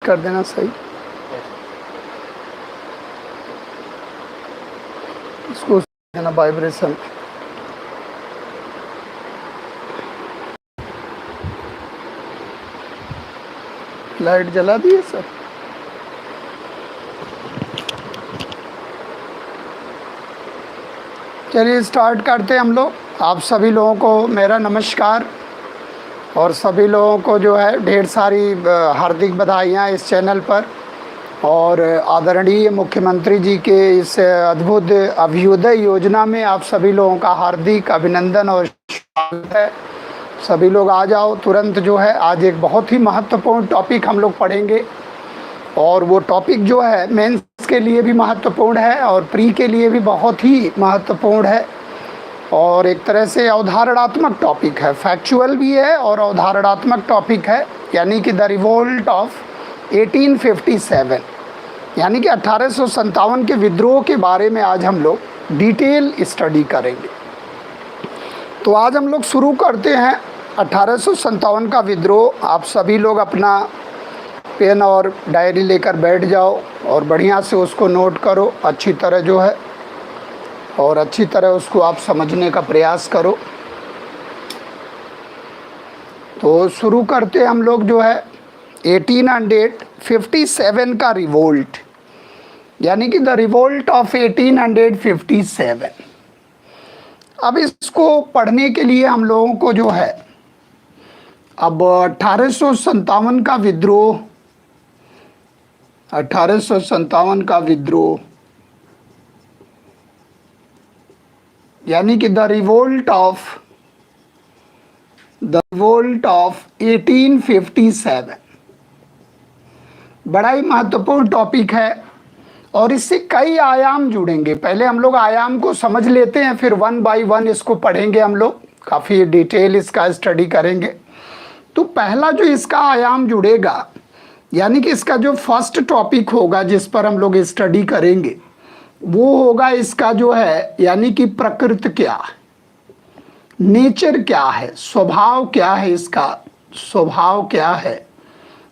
कर देना सही। इसको देना वाइब्रेशन। लाइट जला दिए सर। चलिए स्टार्ट करते हैं हम लोग। आप सभी लोगों को मेरा नमस्कार और सभी लोगों को जो है ढेर सारी हार्दिक बधाइयाँ इस चैनल पर। और आदरणीय मुख्यमंत्री जी के इस अद्भुत अभ्युदय योजना में आप सभी लोगों का हार्दिक अभिनंदन और स्वागत है। सभी लोग आ जाओ तुरंत। जो है आज एक बहुत ही महत्वपूर्ण टॉपिक हम लोग पढ़ेंगे और वो टॉपिक जो है मेंस के लिए भी महत्वपूर्ण है और प्री के लिए भी बहुत ही महत्वपूर्ण है और एक तरह से अवधारणात्मक टॉपिक है। फैक्चुअल भी है और अवधारणात्मक टॉपिक है, यानी कि द रिवोल्ट ऑफ 1857, यानी कि 1857 के विद्रोह के बारे में आज हम लोग डिटेल स्टडी करेंगे। तो आज हम लोग शुरू करते हैं 1857 का विद्रोह। आप सभी लोग अपना पेन और डायरी लेकर बैठ जाओ और बढ़िया से उसको नोट करो अच्छी तरह जो है, और अच्छी तरह उसको आप समझने का प्रयास करो। तो शुरू करते हम लोग जो है 1857 का रिवोल्ट, यानी कि द रिवोल्ट ऑफ 1857। अब इसको पढ़ने के लिए हम लोगों को जो है अब 1857 का विद्रोह, 1857 का विद्रोह यानी कि द रिवोल्ट ऑफ 1857 बड़ा ही महत्वपूर्ण टॉपिक है और इससे कई आयाम जुड़ेंगे। पहले हम लोग आयाम को समझ लेते हैं, फिर वन बाय वन इसको पढ़ेंगे। हम लोग काफ़ी डिटेल इसका स्टडी करेंगे। तो पहला जो इसका आयाम जुड़ेगा, यानी कि इसका जो फर्स्ट टॉपिक होगा जिस पर हम लोग स्टडी करेंगे, वो होगा इसका जो है यानी कि प्रकृति क्या है, नेचर क्या है, स्वभाव क्या है, इसका स्वभाव क्या है,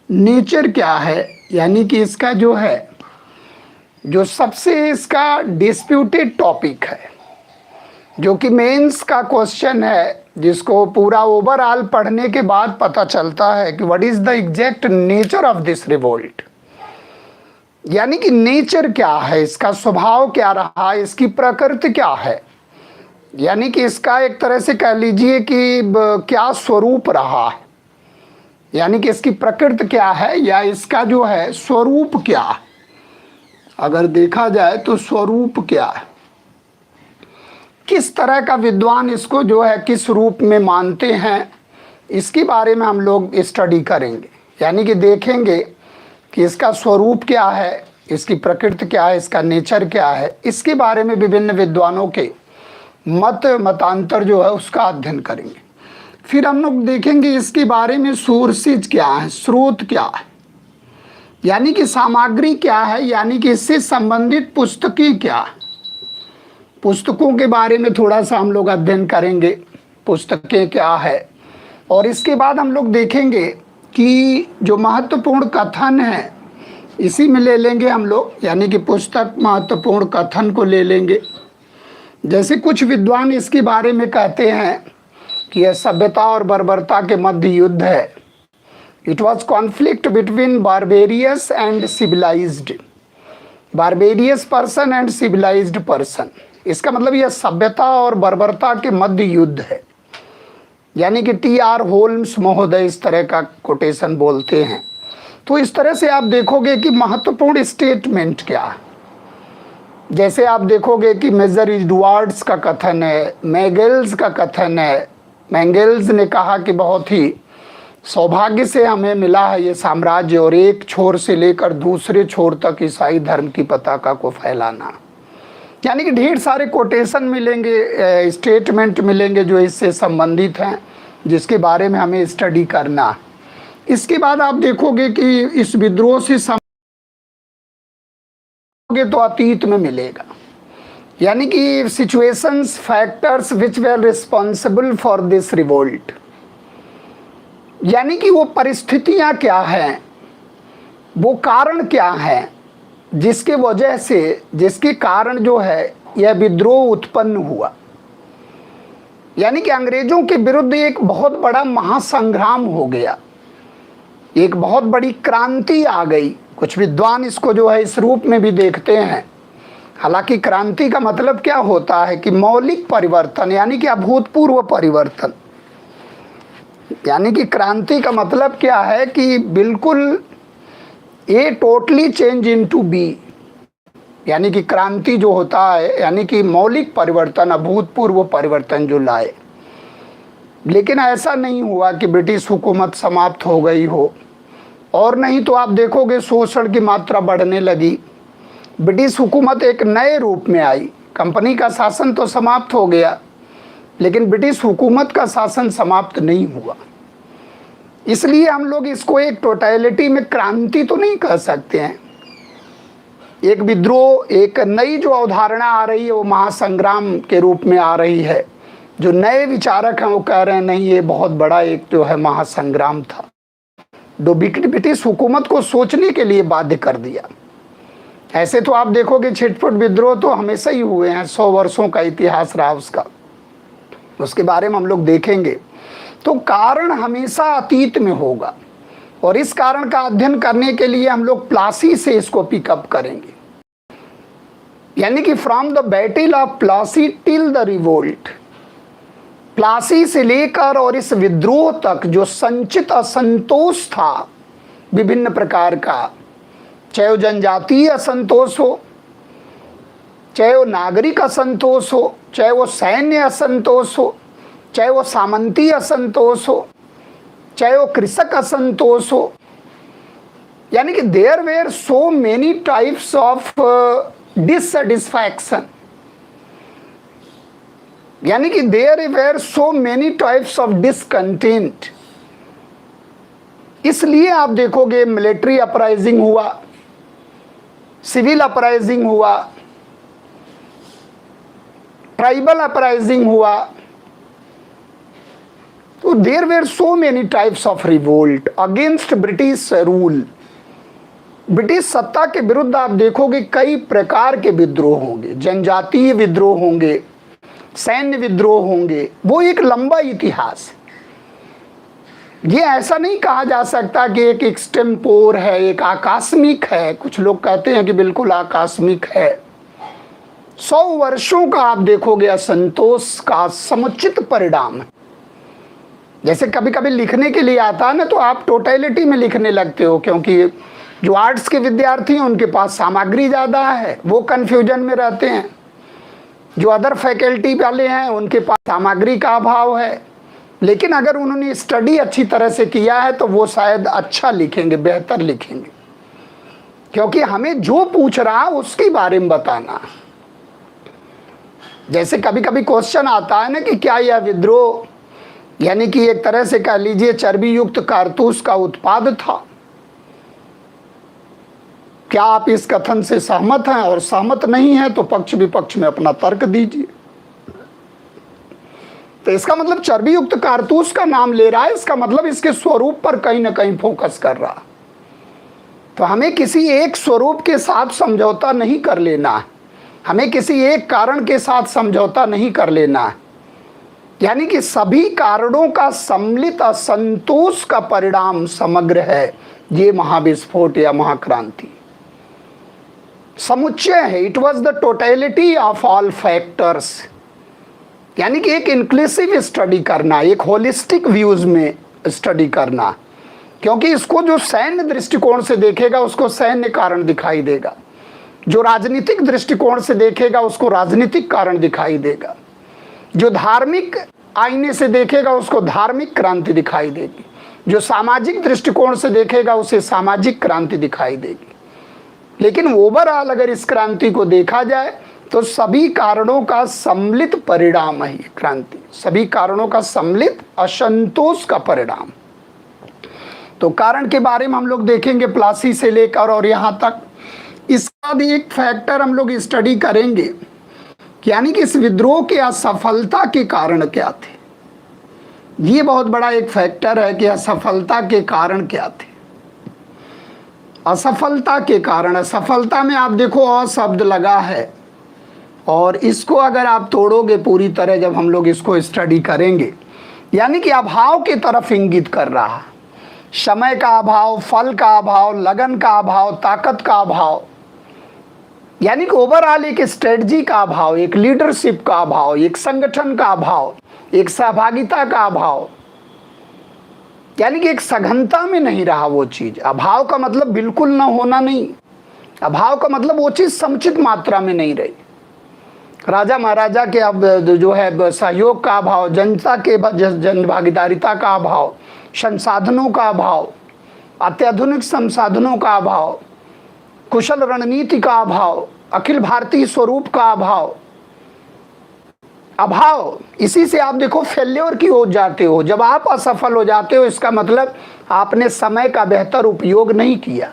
नेचर क्या है। यानी कि इसका जो है जो सबसे इसका डिस्प्यूटेड टॉपिक है, जो कि मेंस का क्वेश्चन है, जिसको पूरा ओवरऑल पढ़ने के बाद पता चलता है कि what is the exact nature of this revolt, यानी कि नेचर क्या है, इसका स्वभाव क्या रहा, इसकी प्रकृति क्या है, यानी कि इसका एक तरह से कह लीजिए कि क्या स्वरूप रहा है, यानी कि इसकी प्रकृति क्या है या इसका जो है स्वरूप क्या है। अगर देखा जाए तो स्वरूप क्या है, किस तरह का विद्वान इसको जो है किस रूप में मानते हैं, इसके बारे में हम लोग स्टडी करेंगे। यानी कि देखेंगे कि इसका स्वरूप क्या है, इसकी प्रकृति क्या है, इसका नेचर क्या है, इसके बारे में विभिन्न विद्वानों के मतांतर जो है उसका अध्ययन करेंगे। फिर हम लोग देखेंगे इसके बारे में सोर्सेज क्या है, स्रोत क्या है, यानी कि सामग्री क्या है, यानी कि इससे संबंधित पुस्तकें क्या है, पुस्तकों के बारे में थोड़ा सा हम लोग अध्ययन करेंगे, पुस्तकें क्या है। और इसके बाद हम लोग देखेंगे कि जो महत्वपूर्ण कथन है इसी में ले लेंगे हम लोग, यानी कि पुस्तक महत्वपूर्ण कथन को ले लेंगे। जैसे कुछ विद्वान इसके बारे में कहते हैं कि यह सभ्यता और बर्बरता के मध्य युद्ध है। It was conflict between barbarous and civilised, barbarous person and civilised person. इसका मतलब यह सभ्यता और बर्बरता के मध्य युद्ध है, यानी कि टी.आर. होल्म्स महोदय इस तरह का कोटेशन बोलते हैं। तो इस तरह से आप देखोगे कि महत्वपूर्ण स्टेटमेंट क्या है। जैसे आप देखोगे कि मेजर एडवर्ड्स का कथन है, मैगेल्स का कथन है। मैंगेल्स ने कहा कि बहुत ही सौभाग्य से हमें मिला है ये साम्राज्य और एक छोर से लेकर दूसरे छोर तक ईसाई धर्म की पताका को फैलाना। यानी कि ढेर सारे कोटेशन मिलेंगे, स्टेटमेंट मिलेंगे जो इससे संबंधित हैं, जिसके बारे में हमें स्टडी करना। इसके बाद आप देखोगे कि इस विद्रोह से तो अतीत में मिलेगा, यानी कि situations, factors which where responsible for this revolt, यानी कि वो परिस्थितियां क्या हैं वो कारण क्या है जिसके वजह से, जिसके कारण जो है यह विद्रोह उत्पन्न हुआ। यानी कि अंग्रेजों के विरुद्ध एक बहुत बड़ा महासंग्राम हो गया, एक बहुत बड़ी क्रांति आ गई। कुछ विद्वान इसको जो है इस रूप में भी देखते हैं। हालांकि क्रांति का मतलब क्या होता है कि मौलिक परिवर्तन, यानी कि अभूतपूर्व परिवर्तन। यानी कि क्रांति का मतलब क्या है कि बिल्कुल A totally change into B, यानी कि क्रांति जो होता है यानी कि मौलिक परिवर्तन, अभूतपूर्व परिवर्तन जो लाए। लेकिन ऐसा नहीं हुआ कि ब्रिटिश हुकूमत समाप्त हो गई हो, और नहीं तो आप देखोगे शोषण की मात्रा बढ़ने लगी। ब्रिटिश हुकूमत एक नए रूप में आई। कंपनी का शासन तो समाप्त हो गया, लेकिन ब्रिटिश हुकूमत का शासन समाप्त नहीं हुआ। इसलिए हम लोग इसको एक टोटलिटी में क्रांति तो नहीं कह सकते हैं। एक विद्रोह, एक नई जो अवधारणा आ रही है वो महासंग्राम के रूप में आ रही है। जो नए विचारक हैं वो कह रहे हैं नहीं, ये बहुत बड़ा एक जो है महासंग्राम था, जो ब्रिटिश हुकूमत को सोचने के लिए बाध्य कर दिया। ऐसे तो आप देखोगे छिटपुट विद्रोह तो हमेशा ही हुए हैं, 100 वर्षों का इतिहास रहा उसका, उसके बारे में हम लोग देखेंगे। तो कारण हमेशा अतीत में होगा, और इस कारण का अध्ययन करने के लिए हम लोग प्लासी से इसको पिकअप करेंगे। यानी कि from the battle of Plassey till the revolt, Plassey से लेकर और इस विद्रोह तक जो संचित असंतोष था विभिन्न प्रकार का, चाहे वो जनजातीय असंतोष हो, चाहे वो नागरिक असंतोष हो, चाहे वो सैन्य असंतोष हो, चाहे वो सामंती असंतोष हो, चाहे वो कृषक असंतोष हो। यानी कि there were so many types of dissatisfaction, यानी कि there were so many types of discontent. इसलिए आप देखोगे मिलिट्री अपराइजिंग हुआ, सिविल अपराइजिंग हुआ, ट्राइबल अपराइजिंग हुआ। तो there were so many types of revolt against British rule. British सत्ता के विरुद्ध आप देखोगे कई प्रकार के विद्रोह होंगे, जनजातीय विद्रोह होंगे, सैन्य विद्रोह होंगे। वो एक लंबा इतिहास है। ये ऐसा नहीं कहा जा सकता कि एक एक्सटेम्पोर है, एक आकस्मिक है। कुछ लोग कहते हैं कि बिल्कुल आकस्मिक है। 100 वर्षों का आप देखोगे असंतोष का समुचित परिणाम। जैसे कभी कभी लिखने के लिए आता है ना, तो आप टोटलिटी में लिखने लगते हो, क्योंकि जो आर्ट्स के विद्यार्थी हैं उनके पास सामग्री ज़्यादा है, वो कन्फ्यूजन में रहते हैं। जो अदर फैकल्टी वाले हैं उनके पास सामग्री का अभाव है, लेकिन अगर उन्होंने स्टडी अच्छी तरह से किया है तो वो शायद अच्छा लिखेंगे, बेहतर लिखेंगे, क्योंकि हमें जो पूछ रहा है उसके बारे में बताना। जैसे कभी कभी क्वेश्चन आता है ना कि क्या यह विद्रोह यानी कि एक तरह से कह लीजिए चर्बी युक्त कारतूस का उत्पाद था। क्या आप इस कथन से सहमत हैं? और सहमत नहीं हैं तो पक्ष विपक्ष में अपना तर्क दीजिए। तो इसका मतलब चर्बी युक्त कारतूस का नाम ले रहा है, इसका मतलब इसके स्वरूप पर कहीं ना कहीं फोकस कर रहा। तो हमें किसी एक स्वरूप के साथ समझौता नहीं कर लेना है, हमें किसी एक कारण के साथ समझौता नहीं कर लेना है। यानी कि सभी कारणों का सम्मिलित असंतोष का परिणाम समग्र है ये महाविस्फोट या महाक्रांति। समुच्चय है, it was the totality of all factors. यानी कि एक इंक्लूसिव स्टडी करना, एक होलिस्टिक व्यूज में स्टडी करना, क्योंकि इसको जो सैन्य दृष्टिकोण से देखेगा उसको सैन्य कारण दिखाई देगा, जो राजनीतिक दृष्टिकोण से देखेगा उसको राजनीतिक कारण दिखाई देगा, जो धार्मिक आईने से देखेगा उसको धार्मिक क्रांति दिखाई देगी, जो सामाजिक दृष्टिकोण से देखेगा उसे सामाजिक क्रांति दिखाई देगी। लेकिन ओवरऑल अगर इस क्रांति को देखा जाए तो सभी कारणों का सम्मिलित परिणाम है ये क्रांति, सभी कारणों का सम्मिलित असंतोष का परिणाम। तो कारण के बारे में हम लोग देखेंगे प्लासी से लेकर और यहाँ तक। इसका भी एक फैक्टर हम लोग स्टडी करेंगे, यानी कि इस विद्रोह की असफलता के कारण क्या थे। ये बहुत बड़ा एक फैक्टर है कि असफलता के कारण क्या थे। असफलता के कारण, असफलता में आप देखो अ शब्द लगा है, और इसको अगर आप तोड़ोगे पूरी तरह, जब हम लोग इसको स्टडी करेंगे, यानी कि अभाव की तरफ इंगित कर रहा। समय का अभाव, फल का अभाव, लगन का अभाव, ताकत का अभाव, यानी कि ओवरऑल एक स्ट्रेटजी का अभाव, एक लीडरशिप का अभाव, एक संगठन का अभाव, एक सहभागिता का अभाव, यानी कि एक सघनता में नहीं रहा वो चीज। अभाव का मतलब बिल्कुल ना होना नहीं, अभाव का मतलब वो चीज समुचित मात्रा में नहीं रही। राजा महाराजा के अब जो है सहयोग का अभाव, जनता के जन भागीदारिता का अभाव, संसाधनों का अभाव, अत्याधुनिक संसाधनों का अभाव, कुशल रणनीति का अभाव, अखिल भारतीय स्वरूप का अभाव, अभाव। इसी से आप देखो फेल्योर की ओर जाते हो। जब आप असफल हो जाते हो, इसका मतलब आपने समय का बेहतर उपयोग नहीं किया।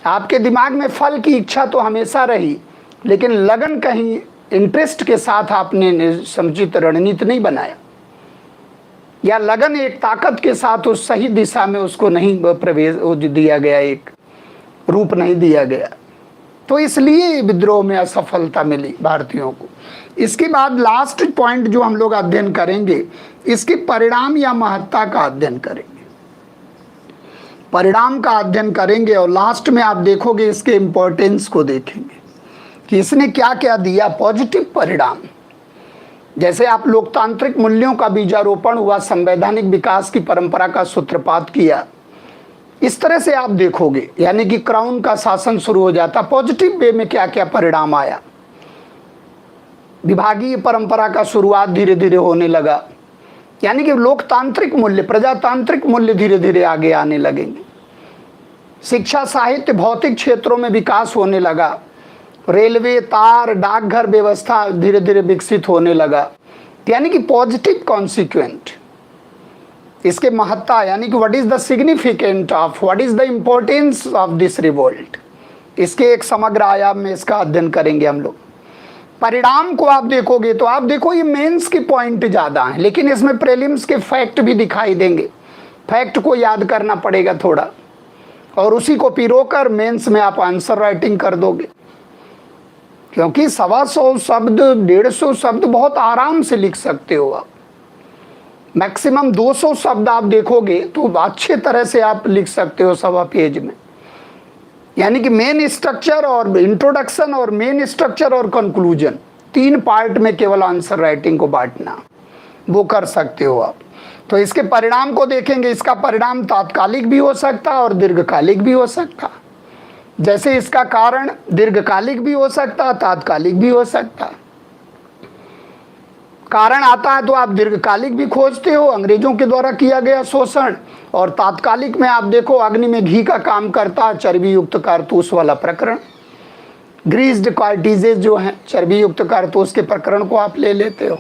आपके दिमाग में फल की इच्छा तो हमेशा रही, लेकिन लगन कहीं इंटरेस्ट के साथ आपने समुचित रणनीति नहीं बनाया, या लगन एक ताकत के साथ उस सही दिशा में उसको नहीं प्रवेश दिया गया, एक रूप नहीं दिया गया। तो इसलिए विद्रोह में असफलता मिली भारतीयों को। इसके बाद लास्ट पॉइंट जो हम लोग अध्ययन करेंगे, इसके परिणाम या महत्ता का अध्ययन करेंगे, परिणाम का अध्ययन करेंगे, और लास्ट में आप देखोगे इसके इंपॉर्टेंस को देखेंगे कि इसने क्या क्या दिया पॉजिटिव परिणाम। जैसे आप लोकतांत्रिक मूल्यों का बीजारोपण हुआ, संवैधानिक विकास की परंपरा का सूत्रपात किया, इस तरह से आप देखोगे, यानी कि क्राउन का शासन शुरू हो जाता। पॉजिटिव वे में क्या क्या परिणाम आया, विभागीय परंपरा का शुरुआत धीरे धीरे होने लगा, यानी कि लोकतांत्रिक मूल्य, प्रजातांत्रिक मूल्य धीरे धीरे आगे आने लगेंगे। शिक्षा, साहित्य, भौतिक क्षेत्रों में विकास होने लगा। रेलवे, तार, डाकघर व्यवस्था धीरे धीरे विकसित होने लगा, यानी कि पॉजिटिव कॉन्सिक्वेंट। इसके महत्ता, यानी कि what is the significant of, what is the importance of this revolt, इसके एक समग्र आयाम में इसका अध्ययन करेंगे हम लोग। परिणाम को आप देखोगे तो आप देखो ये मेंस के पॉइंट ज़्यादा हैं, लेकिन इसमें प्रीलिम्स के फैक्ट भी दिखाई देंगे। फैक्ट को याद करना पड़ेगा थोड़ा, और उसी को पिरोकर मेंस में आप आंसर राइटिंग कर दोगे, क्योंकि 125 शब्द, 150 शब्द बहुत आराम से लिख सकते हो आप। मैक्सिमम 200 शब्द आप देखोगे तो अच्छे तरह से आप लिख सकते हो 1.25 पेज में। यानी कि मेन स्ट्रक्चर और इंट्रोडक्शन और मेन स्ट्रक्चर और कंक्लूजन, 3 पार्ट में केवल आंसर राइटिंग को बांटना, वो कर सकते हो आप। तो इसके परिणाम को देखेंगे। इसका परिणाम तात्कालिक भी हो सकता और दीर्घकालिक भी हो सकता। जैसे इसका कारण दीर्घकालिक भी हो सकता, तात्कालिक भी हो सकता। कारण आता है तो आप दीर्घकालिक भी खोजते हो, अंग्रेजों के द्वारा किया गया शोषण, और तात्कालिक में आप देखो अग्नि में घी का काम करता, चर्बी युक्त कारतूस वाला प्रकरण, ग्रीस्ड कार्टिजेज जो हैं, चर्बी युक्त कारतूस के प्रकरण को आप ले लेते हो,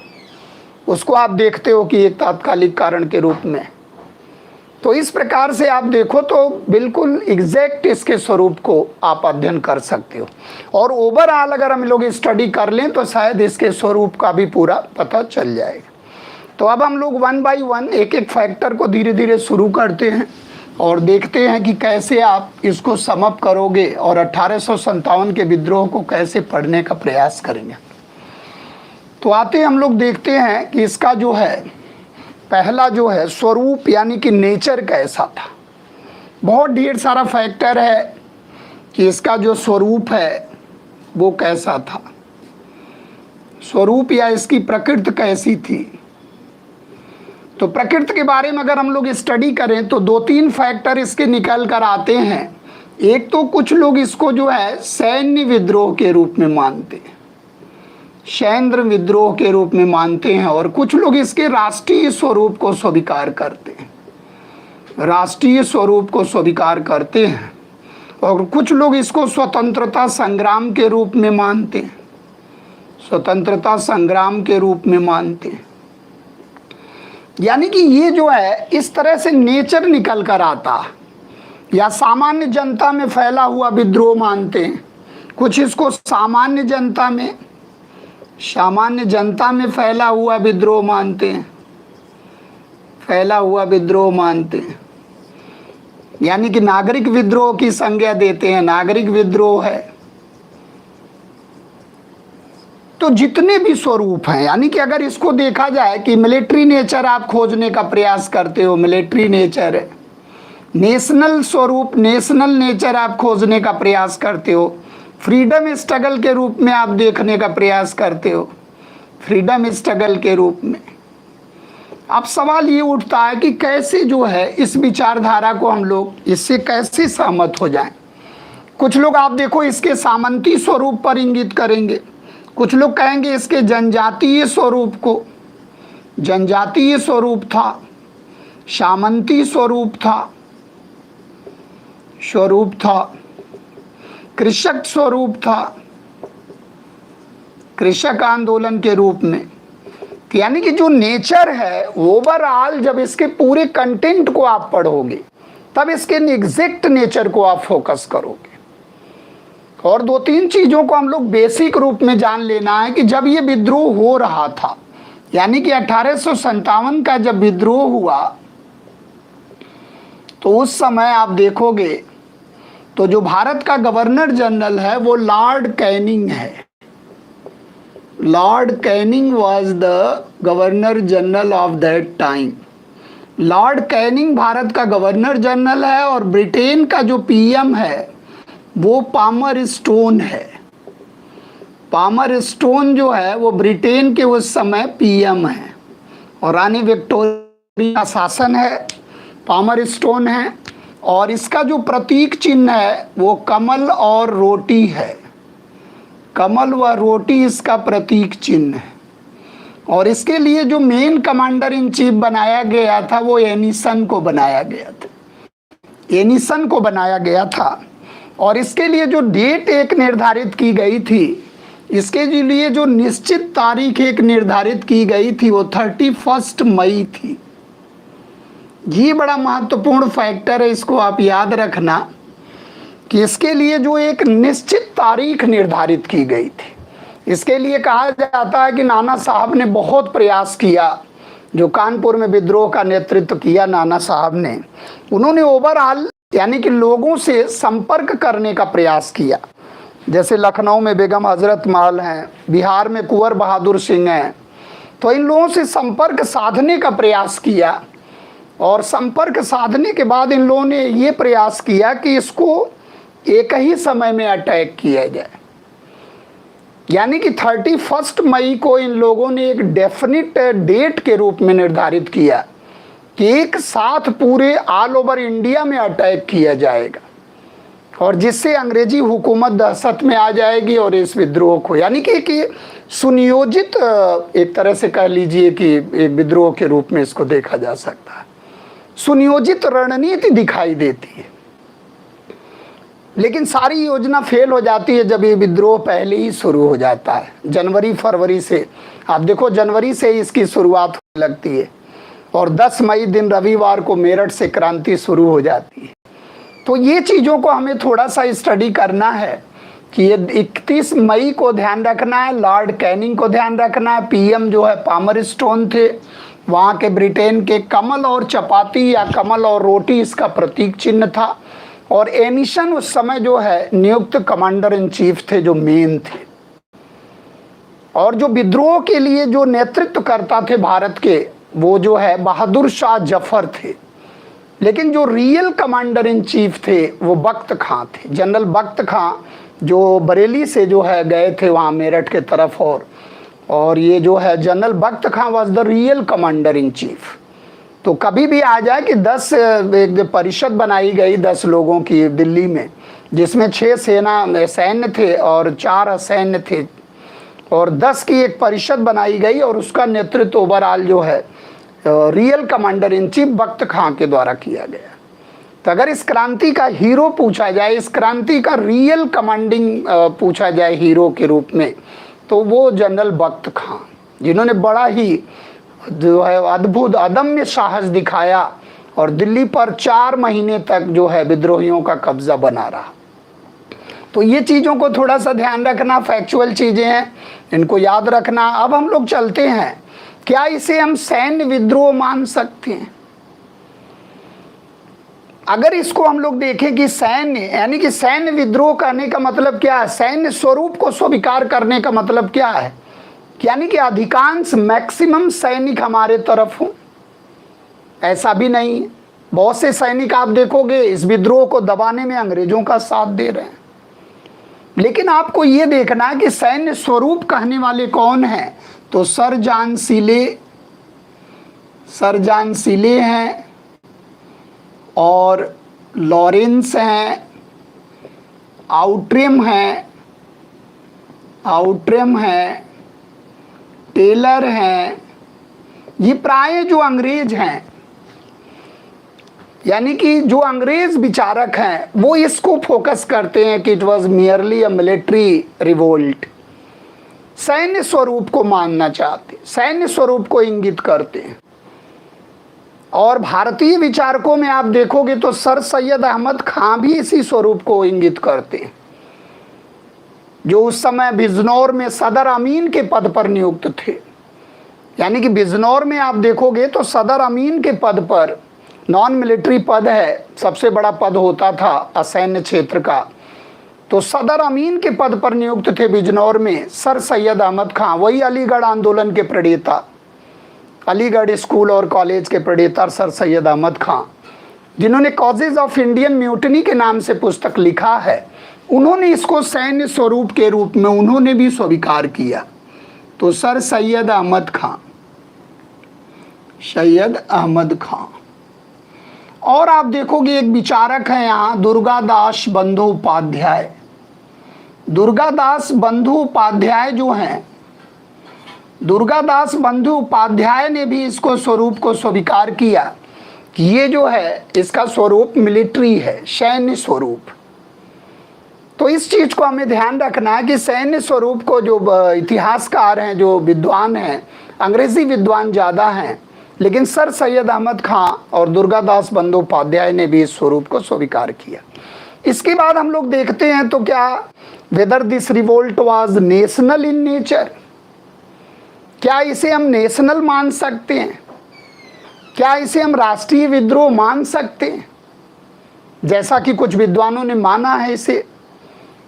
उसको आप देखते हो कि एक तात्कालिक कारण के रूप में। तो इस प्रकार से आप देखो तो बिल्कुल एग्जैक्ट इसके स्वरूप को आप अध्ययन कर सकते हो, और ओवरऑल अगर हम लोग स्टडी कर लें तो शायद इसके स्वरूप का भी पूरा पता चल जाएगा। तो अब हम लोग 1 बाय 1 एक एक फैक्टर को धीरे धीरे शुरू करते हैं और देखते हैं कि कैसे आप इसको समअप करोगे और 1857 के विद्रोह को कैसे पढ़ने का प्रयास करेंगे। तो आते हम लोग देखते हैं कि इसका जो है पहला जो है स्वरूप, यानी कि नेचर कैसा था। बहुत ढेर सारा फैक्टर है कि इसका जो स्वरूप है वो कैसा था, स्वरूप या इसकी प्रकृति कैसी थी। तो प्रकृति के बारे में अगर हम लोग स्टडी करें तो 2-3 फैक्टर इसके निकल कर आते हैं। एक तो कुछ लोग इसको जो है सैन्य विद्रोह के रूप में मानते हैं, सैन्य विद्रोह के रूप में मानते हैं, और कुछ लोग इसके राष्ट्रीय स्वरूप को स्वीकार करते हैं, राष्ट्रीय स्वरूप को स्वीकार करते हैं, और कुछ लोग इसको स्वतंत्रता संग्राम के रूप में मानते हैं, स्वतंत्रता संग्राम के रूप में मानते हैं। यानी कि ये जो है इस तरह से नेचर निकल कर आता, या सामान्य जनता में फैला हुआ विद्रोह मानते हैं। कुछ इसको सामान्य जनता में फैला हुआ विद्रोह मानते हैं, फैला हुआ विद्रोह मानते हैं। यानी कि नागरिक विद्रोह की संज्ञा देते हैं, नागरिक विद्रोह है। तो जितने भी स्वरूप हैं, यानी कि अगर इसको देखा जाए कि मिलिट्री नेचर आप खोजने का प्रयास करते हो, मिलिट्री नेचर है। नेशनल स्वरूप, नेशनल नेचर आप खोजने का प्रयास करते हो, फ्रीडम स्ट्रगल के रूप में आप देखने का प्रयास करते हो, फ्रीडम स्ट्रगल के रूप में। अब सवाल ये उठता है कि कैसे जो है इस विचारधारा को हम लोग इससे कैसे सहमत हो जाएं। कुछ लोग आप देखो इसके सामंती स्वरूप पर इंगित करेंगे, कुछ लोग कहेंगे इसके जनजातीय स्वरूप को, जनजातीय स्वरूप था, सामंती स्वरूप था, कृषक स्वरूप था, कृषक आंदोलन के रूप में। यानी कि जो नेचर है ओवरऑल, जब इसके पूरे कंटेंट को आप पढ़ोगे तब इसके एग्जैक्ट नेचर को आप फोकस करोगे। और दो तीन चीजों को हम लोग बेसिक रूप में जान लेना है कि जब ये विद्रोह हो रहा था, यानी कि 1857 का जब विद्रोह हुआ, तो उस समय आप देखोगे तो जो भारत का गवर्नर जनरल है वो लॉर्ड कैनिंग है। Lord Canning was the governor general of that time. Lord Canning Bharat का गवर्नर जनरल है और ब्रिटेन का जो पीएम है वो पामर स्टोन है। पामर स्टोन जो है वो ब्रिटेन के उस समय पीएम है और रानी विक्टोरिया का शासन है, पामर स्टोन है। और इसका जो प्रतीक चिन्ह है वो कमल और रोटी है, कमल व रोटी इसका प्रतीक चिन्ह है। और इसके लिए जो मेन कमांडर इन चीफ बनाया गया था वो एनिसन को बनाया गया था, एनिसन को बनाया गया था। और इसके लिए जो डेट एक निर्धारित की गई थी, इसके लिए जो निश्चित तारीख एक निर्धारित की गई थी वो 31 मई थी। ये बड़ा महत्वपूर्ण फैक्टर है, इसको आप याद रखना कि इसके लिए जो एक निश्चित तारीख निर्धारित की गई थी। इसके लिए कहा जाता है कि नाना साहब ने बहुत प्रयास किया, जो कानपुर में विद्रोह का नेतृत्व किया नाना साहब ने, उन्होंने ओवरऑल यानी कि लोगों से संपर्क करने का प्रयास किया। जैसे लखनऊ में बेगम हजरत महल हैं, बिहार में कुंवर बहादुर सिंह हैं, तो इन लोगों से संपर्क साधने का प्रयास किया। और संपर्क साधने के बाद इन लोगों ने ये प्रयास किया कि इसको एक ही समय में अटैक किया जाए। यानी कि 31 मई को इन लोगों ने एक डेफिनिट डेट के रूप में निर्धारित किया कि एक साथ पूरे ऑल ओवर इंडिया में अटैक किया जाएगा, और जिससे अंग्रेजी हुकूमत दहशत में आ जाएगी और इस विद्रोह को, यानी कि सुनियोजित एक तरह से कह लीजिए कि एक विद्रोह के रूप में इसको देखा जा सकता है। सुनियोजित रणनीति दिखाई देती है, लेकिन सारी योजना फेल हो जाती है जब ये विद्रोह पहले ही शुरू हो जाता है। जनवरी फरवरी से आप देखो, जनवरी से इसकी शुरुआत होने लगती है और 10 मई दिन रविवार को मेरठ से क्रांति शुरू हो जाती है। तो ये चीज़ों को हमें थोड़ा सा स्टडी करना है कि ये 31 मई को ध्यान रखना है, लॉर्ड कैनिंग को ध्यान रखना है, पीएम जो है पामर स्टोन थे, वहाँ के ब्रिटेन के कमल और चपाती या कमल और रोटी इसका प्रतीक चिन्ह था, और एनिसन उस समय जो है नियुक्त कमांडर इन चीफ थे जो मेन थे। और जो विद्रोह के लिए जो नेतृत्व करता थे भारत के, वो जो है बहादुर शाह जफर थे, लेकिन जो रियल कमांडर इन चीफ थे वो बख्त खां थे, जनरल बख्त खां, जो बरेली से जो है गए थे वहाँ मेरठ के तरफ। और ये जो है general Bakht Khan was the real commander in chief. तो कभी भी आ जाए कि 10 एक परिषद बनाई गई 10 लोगों की दिल्ली में, जिसमें 6 सैन्य थे और 4 असैन्य थे, और 10 की एक परिषद बनाई गई और उसका नेतृत्व ओवरऑल जो है रियल कमांडर इन चीफ बख्त खां के द्वारा किया गया। तो अगर इस क्रांति का हीरो पूछा जाए, इस क्रांति का रियल कमांडिंग पूछा जाए हीरो के रूप में, तो वो जनरल बख्त खां, जिन्होंने बड़ा ही जो है अद्भुत अदम्य साहस दिखाया और दिल्ली पर 4 महीने तक जो है विद्रोहियों का कब्जा बना रहा। तो ये चीज़ों को थोड़ा सा ध्यान रखना, फैक्चुअल चीज़ें हैं, इनको याद रखना। अब हम लोग चलते हैं, क्या इसे हम सैन्य विद्रोह मान सकते हैं? अगर इसको हम लोग देखें कि सैन्य, यानी कि सैन्य विद्रोह करने का मतलब क्या है, सैन्य स्वरूप को स्वीकार करने का मतलब क्या है, यानी कि अधिकांश मैक्सिमम सैनिक हमारे तरफ हों, ऐसा भी नहीं है। बहुत से सैनिक आप देखोगे इस विद्रोह को दबाने में अंग्रेजों का साथ दे रहे हैं। लेकिन आपको ये देखना है कि सैन्य स्वरूप कहने वाले कौन हैं, तो सर जॉन सीले हैं और लॉरेंस हैं, आउट्रेम हैं, टेलर हैं। ये प्राय जो अंग्रेज हैं, यानी कि जो अंग्रेज विचारक हैं, वो इसको फोकस करते हैं कि it was merely a military revolt. सैन्य स्वरूप को मानना चाहते, सैन्य स्वरूप को इंगित करते हैं। और भारतीय विचारकों में आप देखोगे तो सर सैयद अहमद खां भी इसी स्वरूप को इंगित करते हैं, जो उस समय बिजनौर में सदर अमीन के पद पर नियुक्त थे। यानी कि बिजनौर में आप देखोगे तो सदर अमीन के पद पर, नॉन मिलिट्री पद है, सबसे बड़ा पद होता था असैन्य क्षेत्र का, तो सदर अमीन के पद पर नियुक्त थे बिजनौर में सर सैयद अहमद खां, वही अलीगढ़ आंदोलन के प्रणेता, अलीगढ़ स्कूल और कॉलेज के प्रणेता सर सैयद अहमद खां, जिन्होंने कॉजेज ऑफ इंडियन म्यूटनी के नाम से पुस्तक लिखा है। उन्होंने इसको सैन्य स्वरूप के रूप में उन्होंने भी स्वीकार किया। तो सर सैयद अहमद खां। और आप देखोगे एक विचारक है यहाँ, दुर्गादास बंधु उपाध्याय जो हैं, दुर्गादास बंधु उपाध्याय ने भी इसको स्वरूप को स्वीकार किया कि ये जो है इसका स्वरूप मिलिट्री है, सैन्य स्वरूप। तो इस चीज को हमें ध्यान रखना है कि सैन्य स्वरूप को जो इतिहासकार हैं, जो विद्वान हैं, अंग्रेजी विद्वान ज़्यादा हैं, लेकिन सर सैयद अहमद खां और दुर्गादास बंदोपाध्याय ने भी इस स्वरूप को स्वीकार किया। इसके बाद हम लोग देखते हैं तो क्या whether this revolt was national in nature, क्या इसे हम नेशनल मान सकते हैं, क्या इसे हम राष्ट्रीय विद्रोह मान सकते हैं, जैसा कि कुछ विद्वानों ने माना है इसे।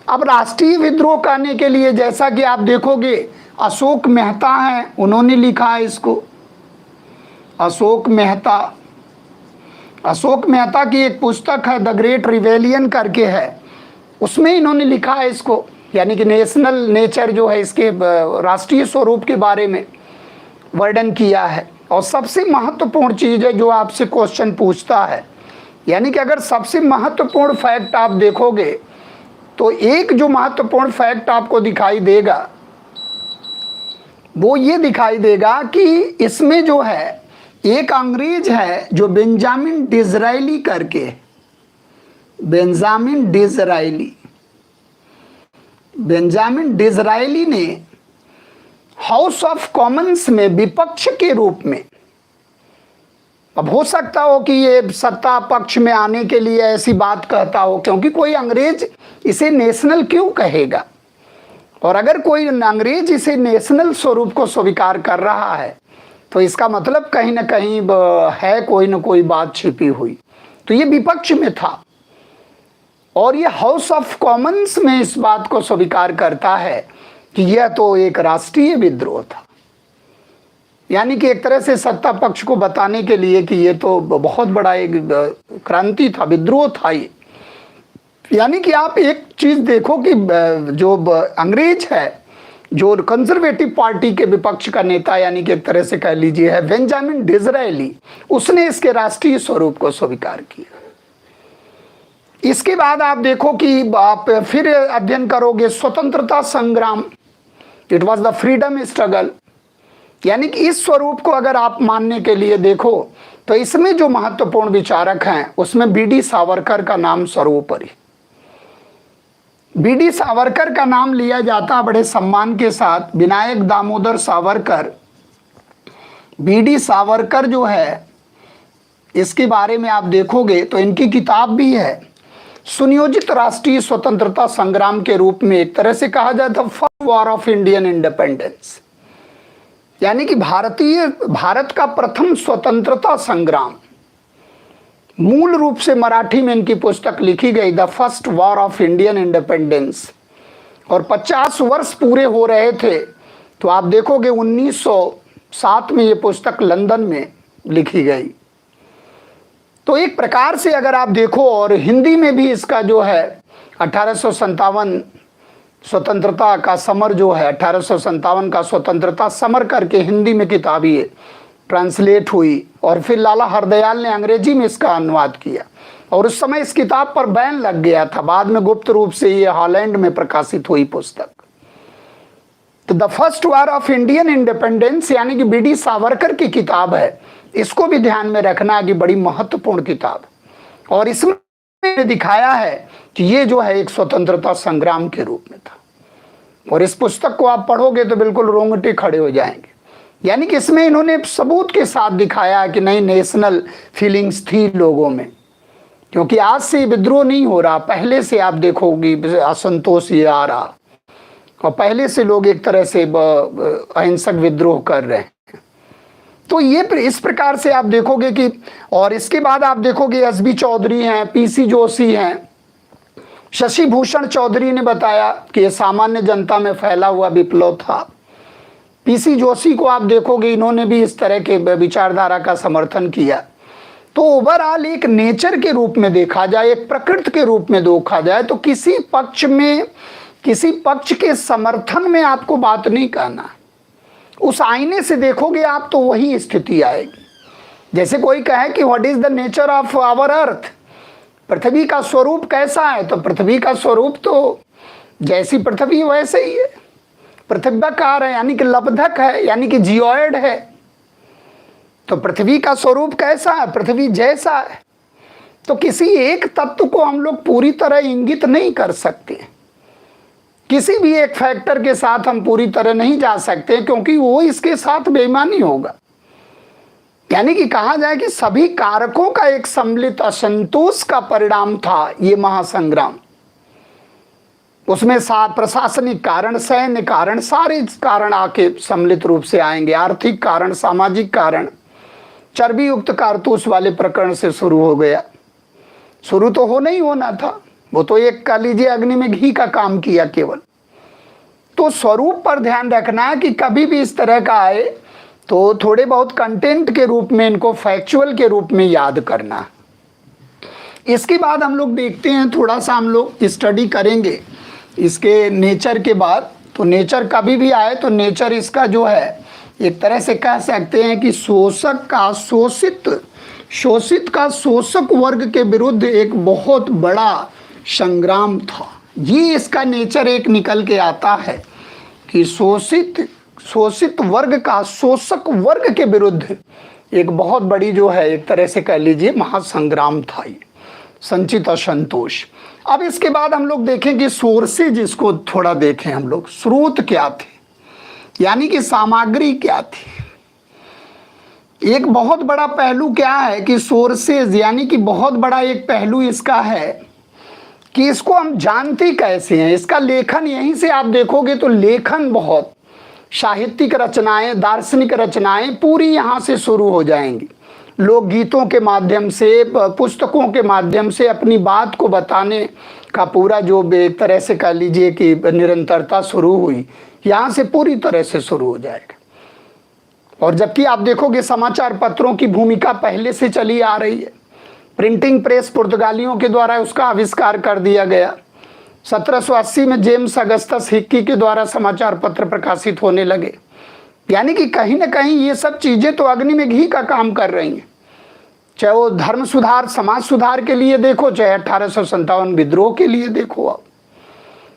अब राष्ट्रीय विद्रोह करने के लिए जैसा कि आप देखोगे अशोक मेहता हैं, उन्होंने लिखा है इसको। अशोक मेहता की एक पुस्तक है द ग्रेट रिवेलियन करके है, उसमें इन्होंने लिखा है इसको, यानी कि नेशनल नेचर जो है इसके राष्ट्रीय स्वरूप के बारे में वर्णन किया है। और सबसे महत्वपूर्ण चीज़ है जो आपसे क्वेश्चन पूछता है, यानी कि अगर सबसे महत्वपूर्ण फैक्ट आप देखोगे तो एक जो महत्वपूर्ण फैक्ट आपको दिखाई देगा वो ये दिखाई देगा कि इसमें जो है एक अंग्रेज है जो बेंजामिन डिज़रायली करके, बेंजामिन डिज़रायली ने हाउस ऑफ कॉमन्स में विपक्ष के रूप में, अब हो सकता हो कि ये सत्ता पक्ष में आने के लिए ऐसी बात कहता हो, क्योंकि कोई अंग्रेज इसे नेशनल क्यों कहेगा, और अगर कोई अंग्रेज इसे नेशनल स्वरूप को स्वीकार कर रहा है तो इसका मतलब कहीं ना कहीं है कोई ना कोई बात छिपी हुई। तो ये विपक्ष में था और ये हाउस ऑफ कॉमन्स में इस बात को स्वीकार करता है कि यह तो एक राष्ट्रीय विद्रोह था, यानी कि एक तरह से सत्ता पक्ष को बताने के लिए कि ये तो बहुत बड़ा एक क्रांति था, विद्रोह था ये। यानी कि आप एक चीज देखो कि जो अंग्रेज है, जो कंजर्वेटिव पार्टी के विपक्ष का नेता, यानी कि एक तरह से कह लीजिए है बेंजामिन डिज़रायली, उसने इसके राष्ट्रीय स्वरूप को स्वीकार किया। इसके बाद आप देखो कि आप फिर अध्ययन करोगे स्वतंत्रता संग्राम, it was the freedom struggle, यानी कि इस स्वरूप को अगर आप मानने के लिए देखो तो इसमें जो महत्वपूर्ण विचारक हैं उसमें बीडी सावरकर का नाम सर्वोपरि। बीडी सावरकर का नाम लिया जाता बड़े सम्मान के साथ, विनायक दामोदर सावरकर। बीडी सावरकर जो है इसके बारे में आप देखोगे तो इनकी किताब भी है, सुनियोजित राष्ट्रीय स्वतंत्रता संग्राम के रूप में एक तरह से कहा जाए तो first war of Indian independence, यानी कि भारत का प्रथम स्वतंत्रता संग्राम। मूल रूप से मराठी में इनकी पुस्तक लिखी गई, the first war of Indian independence, और 50 वर्ष पूरे हो रहे थे। तो आप देखोगे 1907 में ये पुस्तक लंदन में लिखी गई। तो एक प्रकार से अगर आप देखो, और हिंदी में भी इसका जो है 1857 स्वतंत्रता का समर जो है, 1857 का स्वतंत्रता समर करके हिंदी में किताब ये ट्रांसलेट हुई, और फिर लाला हरदयाल ने अंग्रेजी में इसका अनुवाद किया, और उस समय इस किताब पर बैन लग गया था। बाद में गुप्त रूप से ये हॉलैंड में प्रकाशित हुई पुस्तक। तो the first war of Indian independence यानी कि बीडी सावरकर की किताब है, इसको भी ध्यान में रखना कि बड़ी महत्वपूर्ण किताब, और इसमें दिखाया है कि ये जो है एक स्वतंत्रता संग्राम के रूप में था। और इस पुस्तक को आप पढ़ोगे तो बिल्कुल रोंगटे खड़े हो जाएंगे, यानी कि इसमें इन्होंने सबूत के साथ दिखाया कि नहीं, नेशनल फीलिंग्स थी लोगों में, क्योंकि आज से विद्रोह नहीं हो रहा, पहले से आप देखोगे असंतोष ये आ रहा, और पहले से लोग एक तरह से अहिंसक विद्रोह कर रहे हैं। तो ये इस प्रकार से आप देखोगे कि, और इसके बाद आप देखोगे एस.बी. चौधरी हैं, पी.सी. जोशी हैं, शशि भूषण चौधरी ने बताया कि ये सामान्य जनता में फैला हुआ विप्लव था। पी.सी. जोशी को आप देखोगे, इन्होंने भी इस तरह के विचारधारा का समर्थन किया। तो ओवरऑल एक नेचर के रूप में देखा जाए, एक प्रकृति के रूप में देखा जाए, तो किसी पक्ष के समर्थन में आपको बात नहीं कहना। उस आईने से देखोगे आप तो वही स्थिति आएगी। जैसे कोई कहे कि what is the nature of our earth, पृथ्वी का स्वरूप कैसा है, तो पृथ्वी का स्वरूप तो जैसी पृथ्वी वैसे ही है, पृथ्व्याकार है, यानी कि लब्धक है, यानी कि जियोइड है। तो पृथ्वी का स्वरूप कैसा है, पृथ्वी जैसा है। तो किसी एक तत्व को हम लोग पूरी तरह इंगित नहीं कर सकते, किसी भी एक फैक्टर के साथ हम पूरी तरह नहीं जा सकते, क्योंकि वो इसके साथ बेईमानी होगा। यानी कि कहा जाए कि सभी कारकों का एक सम्मिलित असंतोष का परिणाम था ये महासंग्राम। उसमें प्रशासनिक कारण, सैन्य कारण, सारे कारण आके सम्मिलित रूप से आएंगे। आर्थिक कारण, सामाजिक कारण, चर्बी युक्त कारतूस वाले प्रकरण से शुरू हो गया। शुरू तो होना ही होना था, वो तो एक कह लीजिए अग्नि में घी का काम किया केवल। तो स्वरूप पर ध्यान रखना है कि कभी भी इस तरह का आए तो थोड़े बहुत कंटेंट के रूप में इनको फैक्चुअल के रूप में याद करना। इसके बाद हम लोग देखते हैं, थोड़ा सा हम लोग स्टडी करेंगे इसके नेचर के बाद। तो नेचर कभी भी आए तो नेचर इसका जो है एक तरह से कह सकते हैं कि शोषक का शोषित का शोषक वर्ग के विरुद्ध एक बहुत बड़ा संग्राम था। ये इसका नेचर एक निकल के आता है कि शोषित वर्ग का शोषक वर्ग के विरुद्ध एक बहुत बड़ी जो है एक तरह से कह लीजिए महासंग्राम था ये, संचित असंतोष। अब इसके बाद हम लोग देखें कि सोर्सेज, इसको थोड़ा देखें हम लोग, स्रोत क्या थे, यानी कि सामग्री क्या थी। एक बहुत बड़ा पहलू क्या है कि सोर्सेज, यानी कि बहुत बड़ा एक पहलू इसका है कि इसको हम जानते कैसे हैं। इसका लेखन, यहीं से आप देखोगे तो लेखन बहुत, साहित्यिक रचनाएं, दार्शनिक रचनाएं पूरी यहाँ से शुरू हो जाएंगी। लोग गीतों के माध्यम से, पुस्तकों के माध्यम से अपनी बात को बताने का पूरा जो एक तरह से कह लीजिए कि निरंतरता शुरू हुई, यहाँ से पूरी तरह से शुरू हो जाएगा। और जबकि आप देखोगे समाचार पत्रों की भूमिका पहले से चली आ रही है। प्रिंटिंग प्रेस पुर्तगालियों के द्वारा उसका आविष्कार कर दिया गया। 1780 में जेम्स अगस्टस हिक्की के द्वारा समाचार पत्र प्रकाशित होने लगे। यानी कि कहीं ना कहीं ये सब चीज़ें तो अग्नि में घी का काम कर रही हैं। चाहे वो धर्म सुधार, समाज सुधार के लिए देखो, चाहे 1857 विद्रोह के लिए देखो आप।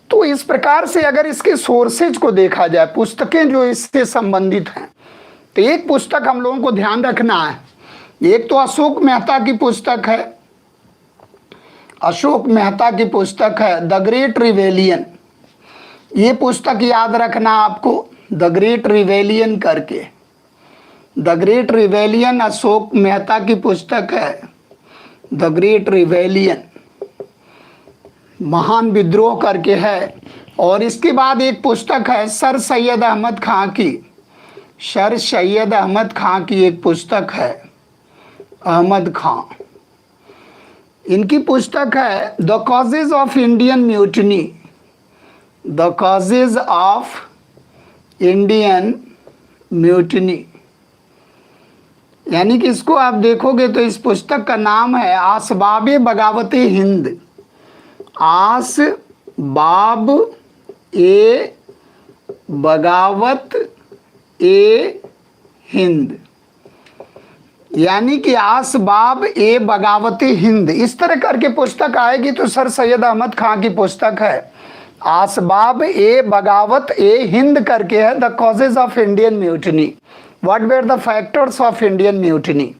तो इस प्रकार से अगर इसके सोर्सेज को देखा जाए, पुस्तकें जो इससे संबंधित हैं, तो एक पुस्तक हम लोगों को ध्यान रखना है। एक तो अशोक मेहता की पुस्तक है, अशोक मेहता की पुस्तक है द ग्रेट रिवेलियन। ये पुस्तक याद रखना आपको, द ग्रेट रिवेलियन करके। The great rebellion Ashok Mehta की पुस्तक है, द ग्रेट रिवेलियन, महान विद्रोह करके है। और इसके बाद एक पुस्तक है सर सैयद अहमद खां की, सर सैयद अहमद खां की एक पुस्तक है, अहमद खां। इनकी पुस्तक है the causes of Indian mutiny, the causes of Indian mutiny. यानी कि इसको आप देखोगे तो इस पुस्तक का नाम है आसबाबे बगावत हिंद, आसबाब ए बगावत ए हिंद, यानी कि आसबाब ए बगावत हिंद। इस तरह करके पुस्तक आएगी तो सर सैयद अहमद खां की पुस्तक है, आसबाब ए बगावत ए हिंद करके है, the causes of Indian mutiny, what were the factors of Indian mutiny,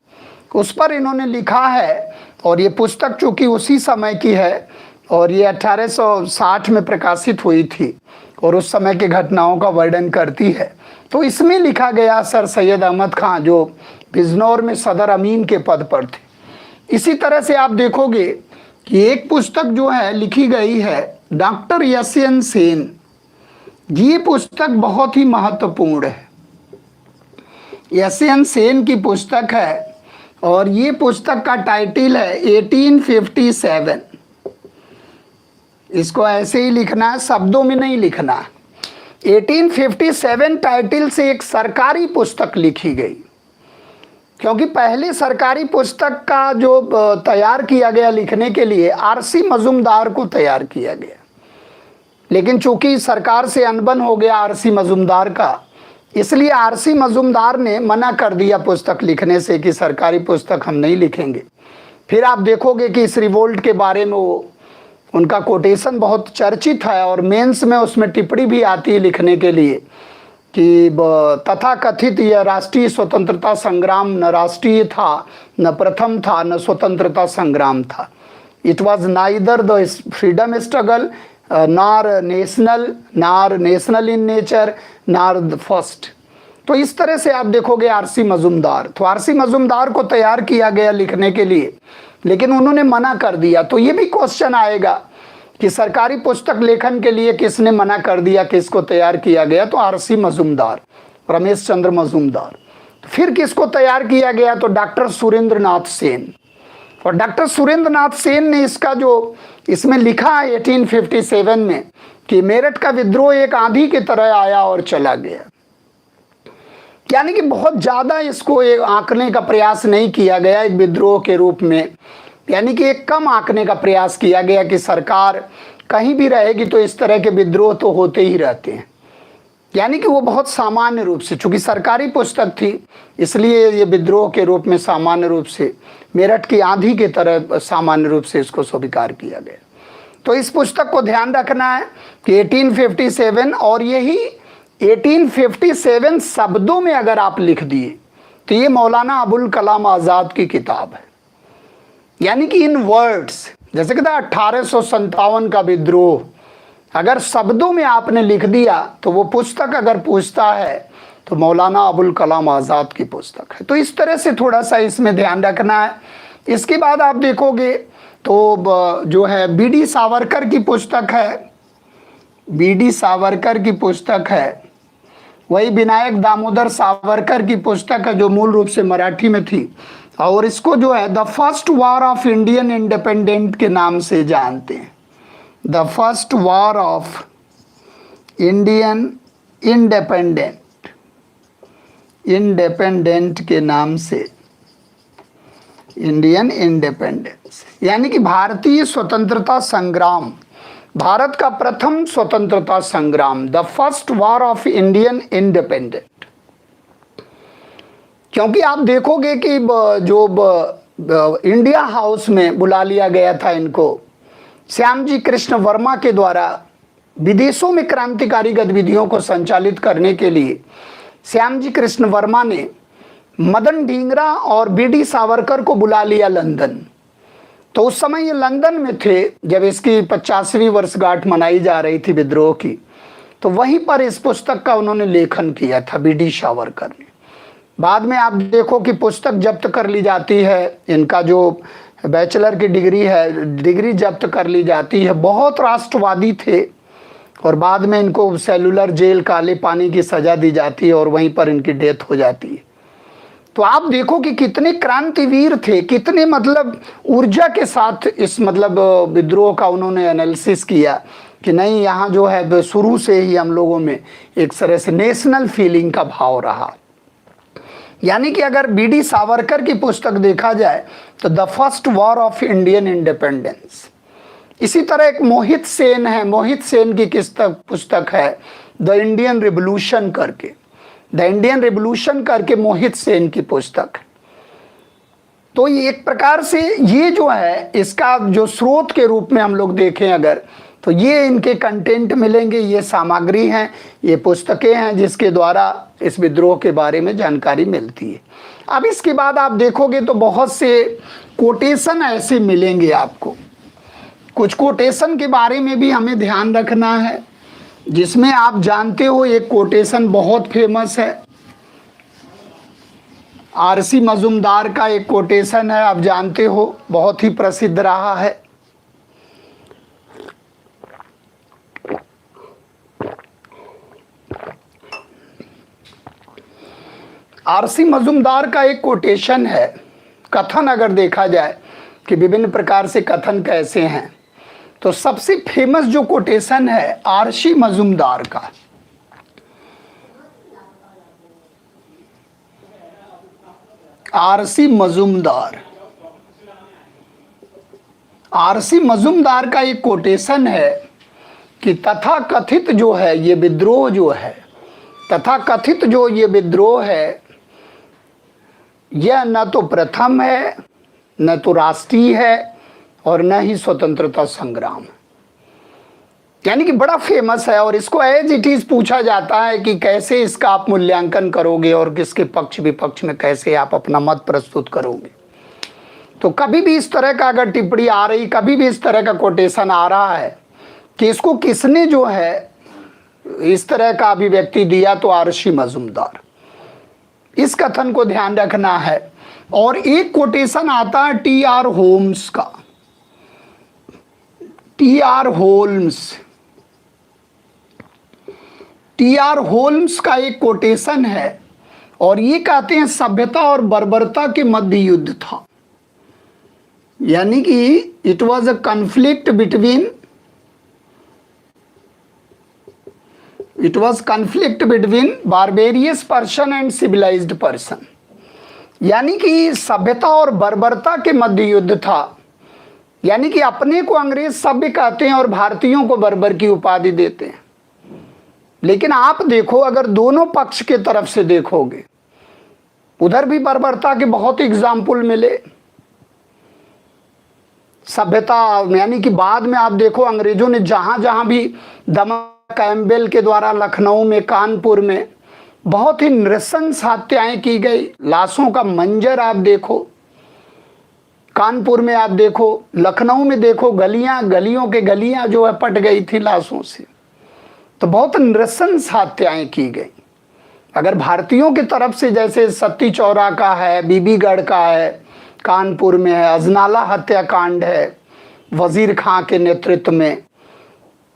उस पर इन्होंने लिखा है। और ये पुस्तक चूंकि उसी समय की है और ये 1860 में प्रकाशित हुई थी और उस समय की घटनाओं का वर्णन करती है। तो इसमें लिखा गया सर सैयद अहमद खां जो बिजनौर में सदर अमीन के पद पर थे। इसी तरह से आप देखोगे कि एक पुस्तक जो है लिखी गई है डॉक्टर यशयन सेन, ये पुस्तक बहुत ही महत्वपूर्ण है। यशयन सेन की पुस्तक है और ये पुस्तक का टाइटल है 1857। इसको ऐसे ही लिखना है, शब्दों में नहीं लिखना है। 1857 टाइटल से एक सरकारी पुस्तक लिखी गई, क्योंकि पहले सरकारी पुस्तक का जो तैयार किया गया लिखने के लिए आरसी मजूमदार को तैयार किया गया, लेकिन चूंकि सरकार से अनबन हो गया आरसी मजूमदार का, इसलिए आरसी मजूमदार ने मना कर दिया पुस्तक लिखने से कि सरकारी पुस्तक हम नहीं लिखेंगे। फिर आप देखोगे कि इस रिवोल्ट के बारे में उनका कोटेशन बहुत चर्चित है और मेंस में उसमें टिप्पणी भी आती है लिखने के लिए कि तथा कथित यह राष्ट्रीय स्वतंत्रता संग्राम न राष्ट्रीय था, न प्रथम था, न स्वतंत्रता संग्राम था। It was neither the freedom struggle नार नेशनल इन नेचर नार द फर्स्ट। तो इस तरह से आप देखोगे आरसी मजूमदार, तो आरसी मजूमदार को तैयार किया गया लिखने के लिए, लेकिन उन्होंने मना कर दिया। तो ये भी क्वेश्चन आएगा कि सरकारी पुस्तक लेखन के लिए किसने मना कर दिया, किसको तैयार किया गया? तो आरसी मजूमदार, रमेश चंद्र मजूमदार। तो फिर किसको तैयार किया गया? तो डॉक्टर सुरेंद्र नाथ सेन। और डॉक्टर सुरेंद्र नाथ सेन ने इसका जो इसमें लिखा है 1857 में कि मेरठ का विद्रोह एक आंधी की तरह आया और चला गया, यानी कि बहुत ज़्यादा इसको एक आंकने का प्रयास नहीं किया गया एक विद्रोह के रूप में, यानी कि एक कम आंकने का प्रयास किया गया कि सरकार कहीं भी रहेगी तो इस तरह के विद्रोह तो होते ही रहते हैं। यानी कि वो बहुत सामान्य रूप से, चूंकि सरकारी पुस्तक थी इसलिए ये विद्रोह के रूप में सामान्य रूप से मेरठ की आंधी की तरह सामान्य रूप से इसको स्वीकार किया गया। तो इस पुस्तक को ध्यान रखना है कि 1857, और यही 1857 शब्दों में अगर आप लिख दिए तो ये मौलाना अबुल कलाम आज़ाद की किताब है। यानी कि इन वर्ड्स, जैसे कहता है 1857 का विद्रोह, अगर शब्दों में आपने लिख दिया तो वो पुस्तक अगर पूछता है तो मौलाना अबुल कलाम आज़ाद की पुस्तक है। तो इस तरह से थोड़ा सा इसमें ध्यान रखना है। इसके बाद आप देखोगे तो जो है बीडी सावरकर की पुस्तक है, बीडी सावरकर की पुस्तक है, वही विनायक दामोदर सावरकर की पुस्तक है जो मूल रूप से मराठी में थी, और इसको जो है the first war of Indian independent के नाम से जानते हैं। The first war of Indian independent के नाम से, इंडियन इंडिपेंडेंस, यानी कि भारतीय स्वतंत्रता संग्राम, भारत का प्रथम स्वतंत्रता संग्राम, the first war of Indian independent. क्योंकि आप देखोगे कि जो इंडिया हाउस में बुला लिया गया था इनको श्यामजी कृष्ण वर्मा के द्वारा विदेशों में क्रांतिकारी गतिविधियों को संचालित करने के लिए श्यामजी कृष्ण वर्मा ने मदन ढींगरा और बीडी सावरकर को बुला लिया लंदन। तो उस समय ये लंदन में थे जब इसकी 50वीं वर्षगांठ मनाई जा रही थी विद्रोह की, तो वहीं पर इस पुस्तक का उन्होंने लेखन किया था बीडी सावरकर ने। बाद में आप देखो कि पुस्तक जब्त कर ली जाती है, इनका जो बैचलर की डिग्री है, डिग्री जब्त कर ली जाती है। बहुत राष्ट्रवादी थे और बाद में इनको सेलुलर जेल, काले पानी की सज़ा दी जाती है और वहीं पर इनकी डेथ हो जाती है। तो आप देखो कि कितने क्रांतिवीर थे, कितने मतलब ऊर्जा के साथ इस मतलब विद्रोह का उन्होंने एनालिसिस किया कि नहीं, यहाँ जो है शुरू से ही हम लोगों में एक तरह से नेशनल फीलिंग का भाव रहा। यानी कि अगर बीडी सावरकर की पुस्तक देखा जाए तो the first war of Indian independence. इसी तरह एक मोहित सेन है, मोहित सेन की पुस्तक है द इंडियन रिवोल्यूशन करके, द इंडियन रिवोल्यूशन करके मोहित सेन की पुस्तक। तो ये एक प्रकार से ये जो है इसका जो स्रोत के रूप में हम लोग देखें अगर, तो ये इनके कंटेंट मिलेंगे, ये सामग्री हैं, ये पुस्तकें हैं जिसके द्वारा इस विद्रोह के बारे में जानकारी मिलती है। अब इसके बाद आप देखोगे तो बहुत से कोटेशन ऐसे मिलेंगे आपको। कुछ कोटेशन के बारे में भी हमें ध्यान रखना है, जिसमें आप जानते हो एक कोटेशन बहुत फेमस है, आरसी मजूमदार का एक कोटेशन है, आप जानते हो बहुत ही प्रसिद्ध रहा है। आरसी मजूमदार का एक कोटेशन है, कथन अगर देखा जाए कि विभिन्न प्रकार से कथन कैसे हैं, तो सबसे फेमस जो कोटेशन है आरसी मजूमदार का। आरसी मजूमदार, आरसी मजूमदार का एक कोटेशन है कि तथाकथित जो है ये विद्रोह जो है, तथाकथित जो ये विद्रोह है, यह न तो प्रथम है, न तो राष्ट्रीय है, और न ही स्वतंत्रता संग्राम। यानी कि बड़ा फेमस है, और इसको एज इट इज पूछा जाता है कि कैसे इसका आप मूल्यांकन करोगे और किसके पक्ष विपक्ष में कैसे आप अपना मत प्रस्तुत करोगे। तो कभी भी इस तरह का अगर टिप्पणी आ रही, कभी भी इस तरह का कोटेशन आ रहा है कि इसको किसने जो है इस तरह का अभिव्यक्ति दिया, तो आरसी मजूमदार। इस कथन को ध्यान रखना है। और एक कोटेशन आता है टी.आर. होम्स का, टी.आर. Holmes, TR. होल्म्स का एक कोटेशन है, और ये कहते हैं सभ्यता और बर्बरता के मध्य युद्ध था। यानी कि it was a conflict between, it was conflict between barbarous person and civilised person. यानी कि सभ्यता और बर्बरता के मध्य युद्ध था। यानी कि अपने को अंग्रेज सभ्य कहते हैं और भारतीयों को बर्बर की उपाधि देते हैं। लेकिन आप देखो, अगर दोनों पक्ष के तरफ से देखोगे, उधर भी बर्बरता के बहुत एग्जाम्पल मिले। सभ्यता यानी कि बाद में आप देखो अंग्रेजों ने जहां जहां भी कैम्पबेल के द्वारा लखनऊ में, कानपुर में बहुत ही नृशंस हत्याएं की गई। लाशों का मंजर आप देखो, कानपुर में आप देखो, लखनऊ में देखो, गलियों के गलियां जो है पट गई थी लाशों से। तो बहुत नृशंस हत्याएं की गई। अगर भारतीयों की तरफ से जैसे सत्ती चौरा का है, बीबीगढ़ का है, कानपुर में है, अजनाला हत्याकांड है वजीर खां के नेतृत्व में,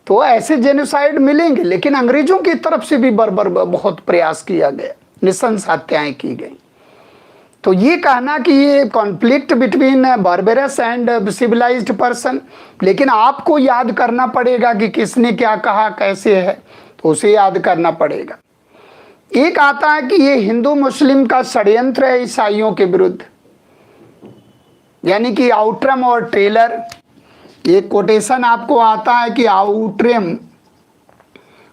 तो ऐसे जेनोसाइड मिलेंगे। लेकिन अंग्रेजों की तरफ से भी बर्बर बहुत प्रयास किया गया, नृशंस हत्याएं की गई। तो ये कहना कि ये conflict between barbarous and civilised person, लेकिन आपको याद करना पड़ेगा कि किसने क्या कहा, कैसे है, तो उसे याद करना पड़ेगा। एक आता है कि ये हिंदू मुस्लिम का षड्यंत्र है ईसाइयों के विरुद्ध, यानी कि आउट्रम और टेलर। एक कोटेशन आपको आता है कि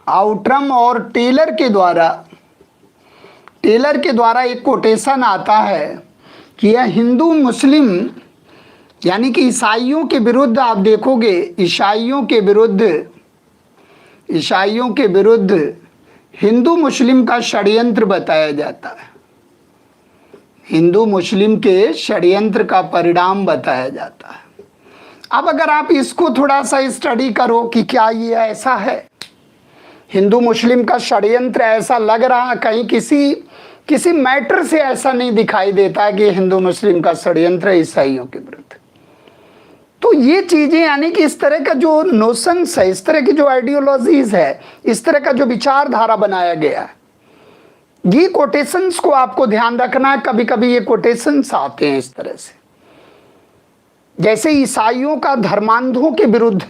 आउट्रम और टेलर के द्वारा एक कोटेशन आता है कि यह हिंदू मुस्लिम यानी कि ईसाइयों के विरुद्ध, आप देखोगे ईसाइयों के विरुद्ध हिंदू मुस्लिम का षड्यंत्र बताया जाता है। हिंदू मुस्लिम के षड्यंत्र का परिणाम बताया जाता है। अब अगर आप इसको थोड़ा सा स्टडी करो कि क्या ये ऐसा है, हिंदू मुस्लिम का षड्यंत्र ऐसा लग रहा, कहीं किसी मैटर से ऐसा नहीं दिखाई देता है कि हिंदू मुस्लिम का षड्यंत्र है ईसाइयों के विरुद्ध। तो ये चीजें यानी कि इस तरह का जो नोशंस है, इस तरह की जो आइडियोलॉजीज है, इस तरह का जो विचारधारा बनाया गया है, ये कोटेशंस को आपको ध्यान रखना है। कभी कभी ये कोटेशंस आते हैं इस तरह से, जैसे ईसाइयों का धर्मांधों के विरुद्ध,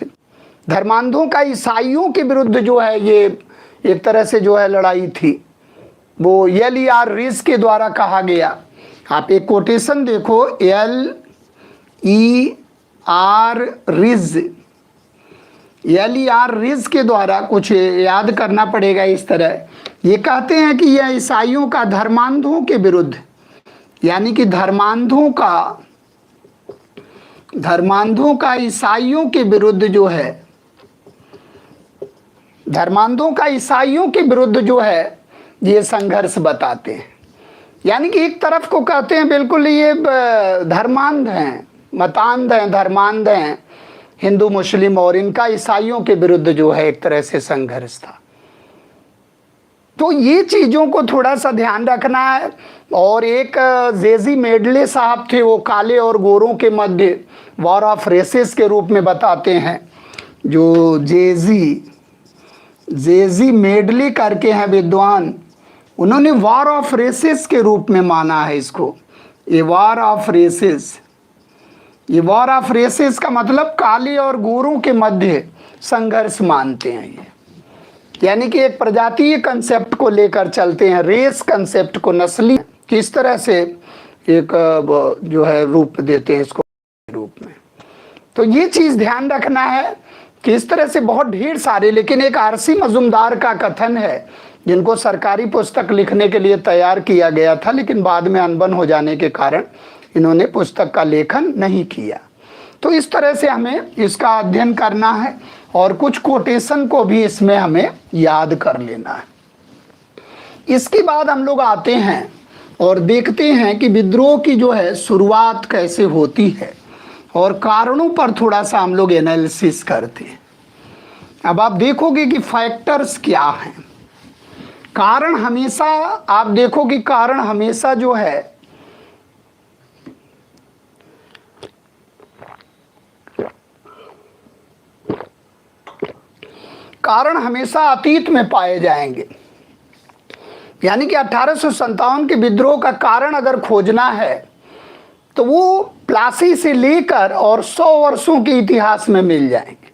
धर्मांधों का ईसाइयों के विरुद्ध जो है ये एक तरह से जो है लड़ाई थी, वो एल.ई.आर. रिज के द्वारा कहा गया। आप एक कोटेशन देखो, एल.ई.आर. रिज, एल.ई.आर. रिज के द्वारा कुछ याद करना पड़ेगा इस तरह। ये कहते हैं कि यह ईसाइयों का धर्मांधों के विरुद्ध, यानी कि धर्मांधों का ईसाइयों के विरुद्ध जो है, धर्मांधों का ईसाइयों के विरुद्ध जो है ये संघर्ष बताते हैं। यानी कि एक तरफ को कहते हैं बिल्कुल ये धर्मांध हैं, मतांध हैं, धर्मांध हैं हिंदू मुस्लिम, और इनका ईसाइयों के विरुद्ध जो है एक तरह से संघर्ष था। तो ये चीज़ों को थोड़ा सा ध्यान रखना है। और एक जेजी मेडले साहब थे, वो काले और गोरों के मध्य वॉर ऑफ रेसेस के रूप में बताते हैं। जो जेजी मेडले करके हैं विद्वान, उन्होंने वॉर ऑफ रेसेस के रूप में माना है इसको। ये वॉर ऑफ रेसेस, ये वॉर ऑफ रेसेस का मतलब काले और गोरों के मध्य संघर्ष मानते हैं ये। यानी कि एक प्रजातीय कंसेप्ट को लेकर चलते हैं, रेस कंसेप्ट को, नस्ली किस तरह से एक जो है रूप देते हैं इसको रूप में। तो ये चीज़ ध्यान रखना है कि इस तरह से बहुत ढेर सारे, लेकिन एक आरसी मजुमदार का कथन है जिनको सरकारी पुस्तक लिखने के लिए तैयार किया गया था, लेकिन बाद में अनबन हो जाने के कारण इन्होंने पुस्तक का लेखन नहीं किया। तो इस तरह से हमें इसका अध्ययन करना है और कुछ कोटेशन को भी इसमें हमें याद कर लेना है। इसके बाद हम लोग आते हैं और देखते हैं कि विद्रोह की जो है शुरुआत कैसे होती है और कारणों पर थोड़ा सा हम लोग एनालिसिस करते हैं। अब आप देखोगे कि फैक्टर्स क्या हैं। कारण हमेशा, आप देखो कि कारण हमेशा जो है कारण हमेशा अतीत में पाए जाएंगे। यानी कि 1857 के विद्रोह का कारण अगर खोजना है तो वो प्लासी से लेकर और 100 वर्षों के इतिहास में मिल जाएंगे।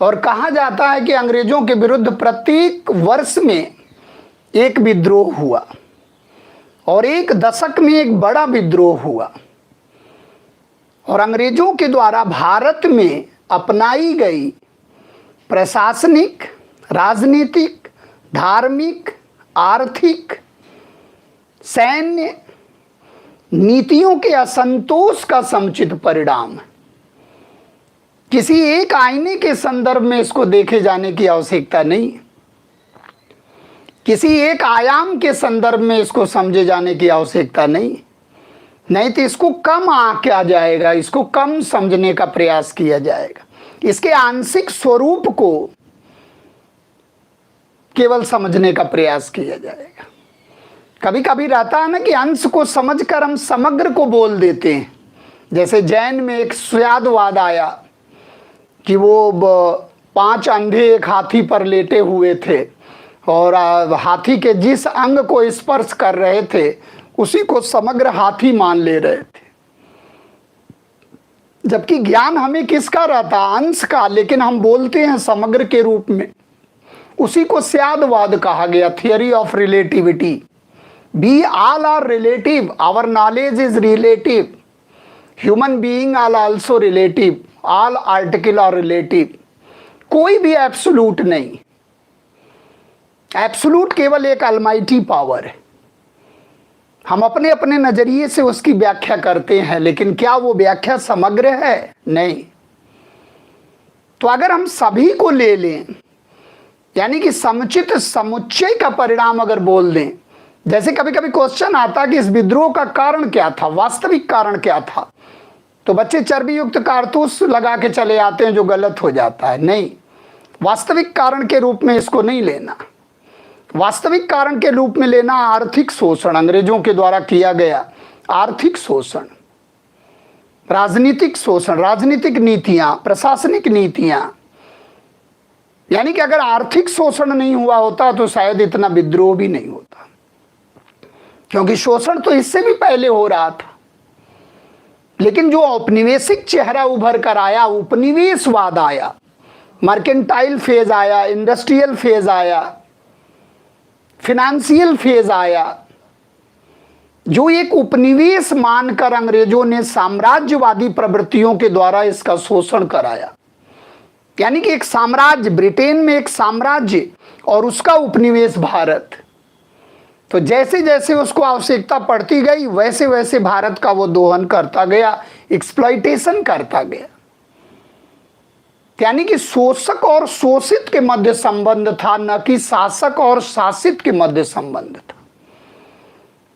और कहा जाता है कि अंग्रेजों के विरुद्ध प्रत्येक वर्ष में एक विद्रोह हुआ और एक दशक में एक बड़ा विद्रोह हुआ। और अंग्रेजों के द्वारा भारत में अपनाई गई प्रशासनिक, राजनीतिक, धार्मिक, आर्थिक, सैन्य नीतियों के असंतोष का समुचित परिणाम। किसी एक आईने के संदर्भ में इसको देखे जाने की आवश्यकता नहीं, किसी एक आयाम के संदर्भ में इसको समझे जाने की आवश्यकता नहीं तो इसको कम आंका जाएगा, इसको कम समझने का प्रयास किया जाएगा, इसके आंशिक स्वरूप को केवल समझने का प्रयास किया जाएगा। कभी कभी रहता है ना कि अंश को समझकर हम समग्र को बोल देते हैं। जैसे जैन में एक स्यादवाद आया कि वो 5 अंधे एक हाथी पर लेटे हुए थे और हाथी के जिस अंग को स्पर्श कर रहे थे उसी को समग्र हाथी मान ले रहे थे। जबकि ज्ञान हमें किसका रहता, अंश का, लेकिन हम बोलते हैं समग्र के रूप में। उसी को स्यादवाद कहा गया, theory of relativity. We all are relative, our knowledge is relative, human being are also relative, all article are relative. कोई भी एब्सोल्यूट नहीं, एब्सोल्यूट केवल एक अलमाइटी पावर है। हम अपने अपने नजरिए से उसकी व्याख्या करते हैं, लेकिन क्या वो व्याख्या समग्र है? नहीं। तो अगर हम सभी को ले लें, यानी कि समुचित समुच्चय का परिणाम अगर बोल दें, जैसे कभी कभी क्वेश्चन आता कि इस विद्रोह का कारण क्या था, वास्तविक कारण क्या था, तो बच्चे चर्बी युक्त कारतूस लगा के चले आते हैं जो गलत हो जाता है। नहीं, वास्तविक कारण के रूप में इसको नहीं लेना। वास्तविक कारण के रूप में लेना आर्थिक शोषण, अंग्रेजों के द्वारा किया गया आर्थिक शोषण, राजनीतिक शोषण, राजनीतिक नीतियां, प्रशासनिक नीतियां। यानी कि अगर आर्थिक शोषण नहीं हुआ होता तो शायद इतना विद्रोह भी नहीं होता। क्योंकि शोषण तो इससे भी पहले हो रहा था। लेकिन जो औपनिवेशिक चेहरा उभर कर आया, उपनिवेशवाद आया, मर्केंटाइल फेज आया, इंडस्ट्रियल फेज आया, फिनेंशियल फेज आया, जो एक उपनिवेश मानकर अंग्रेजों ने साम्राज्यवादी प्रवृत्तियों के द्वारा इसका शोषण कराया। यानी कि एक साम्राज्य, ब्रिटेन में एक साम्राज्य और उसका उपनिवेश भारत। तो जैसे जैसे उसको आवश्यकता पड़ती गई वैसे वैसे भारत का वो दोहन करता गया, एक्सप्लॉइटेशन करता गया। यानी कि शोषक और शोषित के मध्य संबंध था, न कि शासक और शासित के मध्य संबंध था।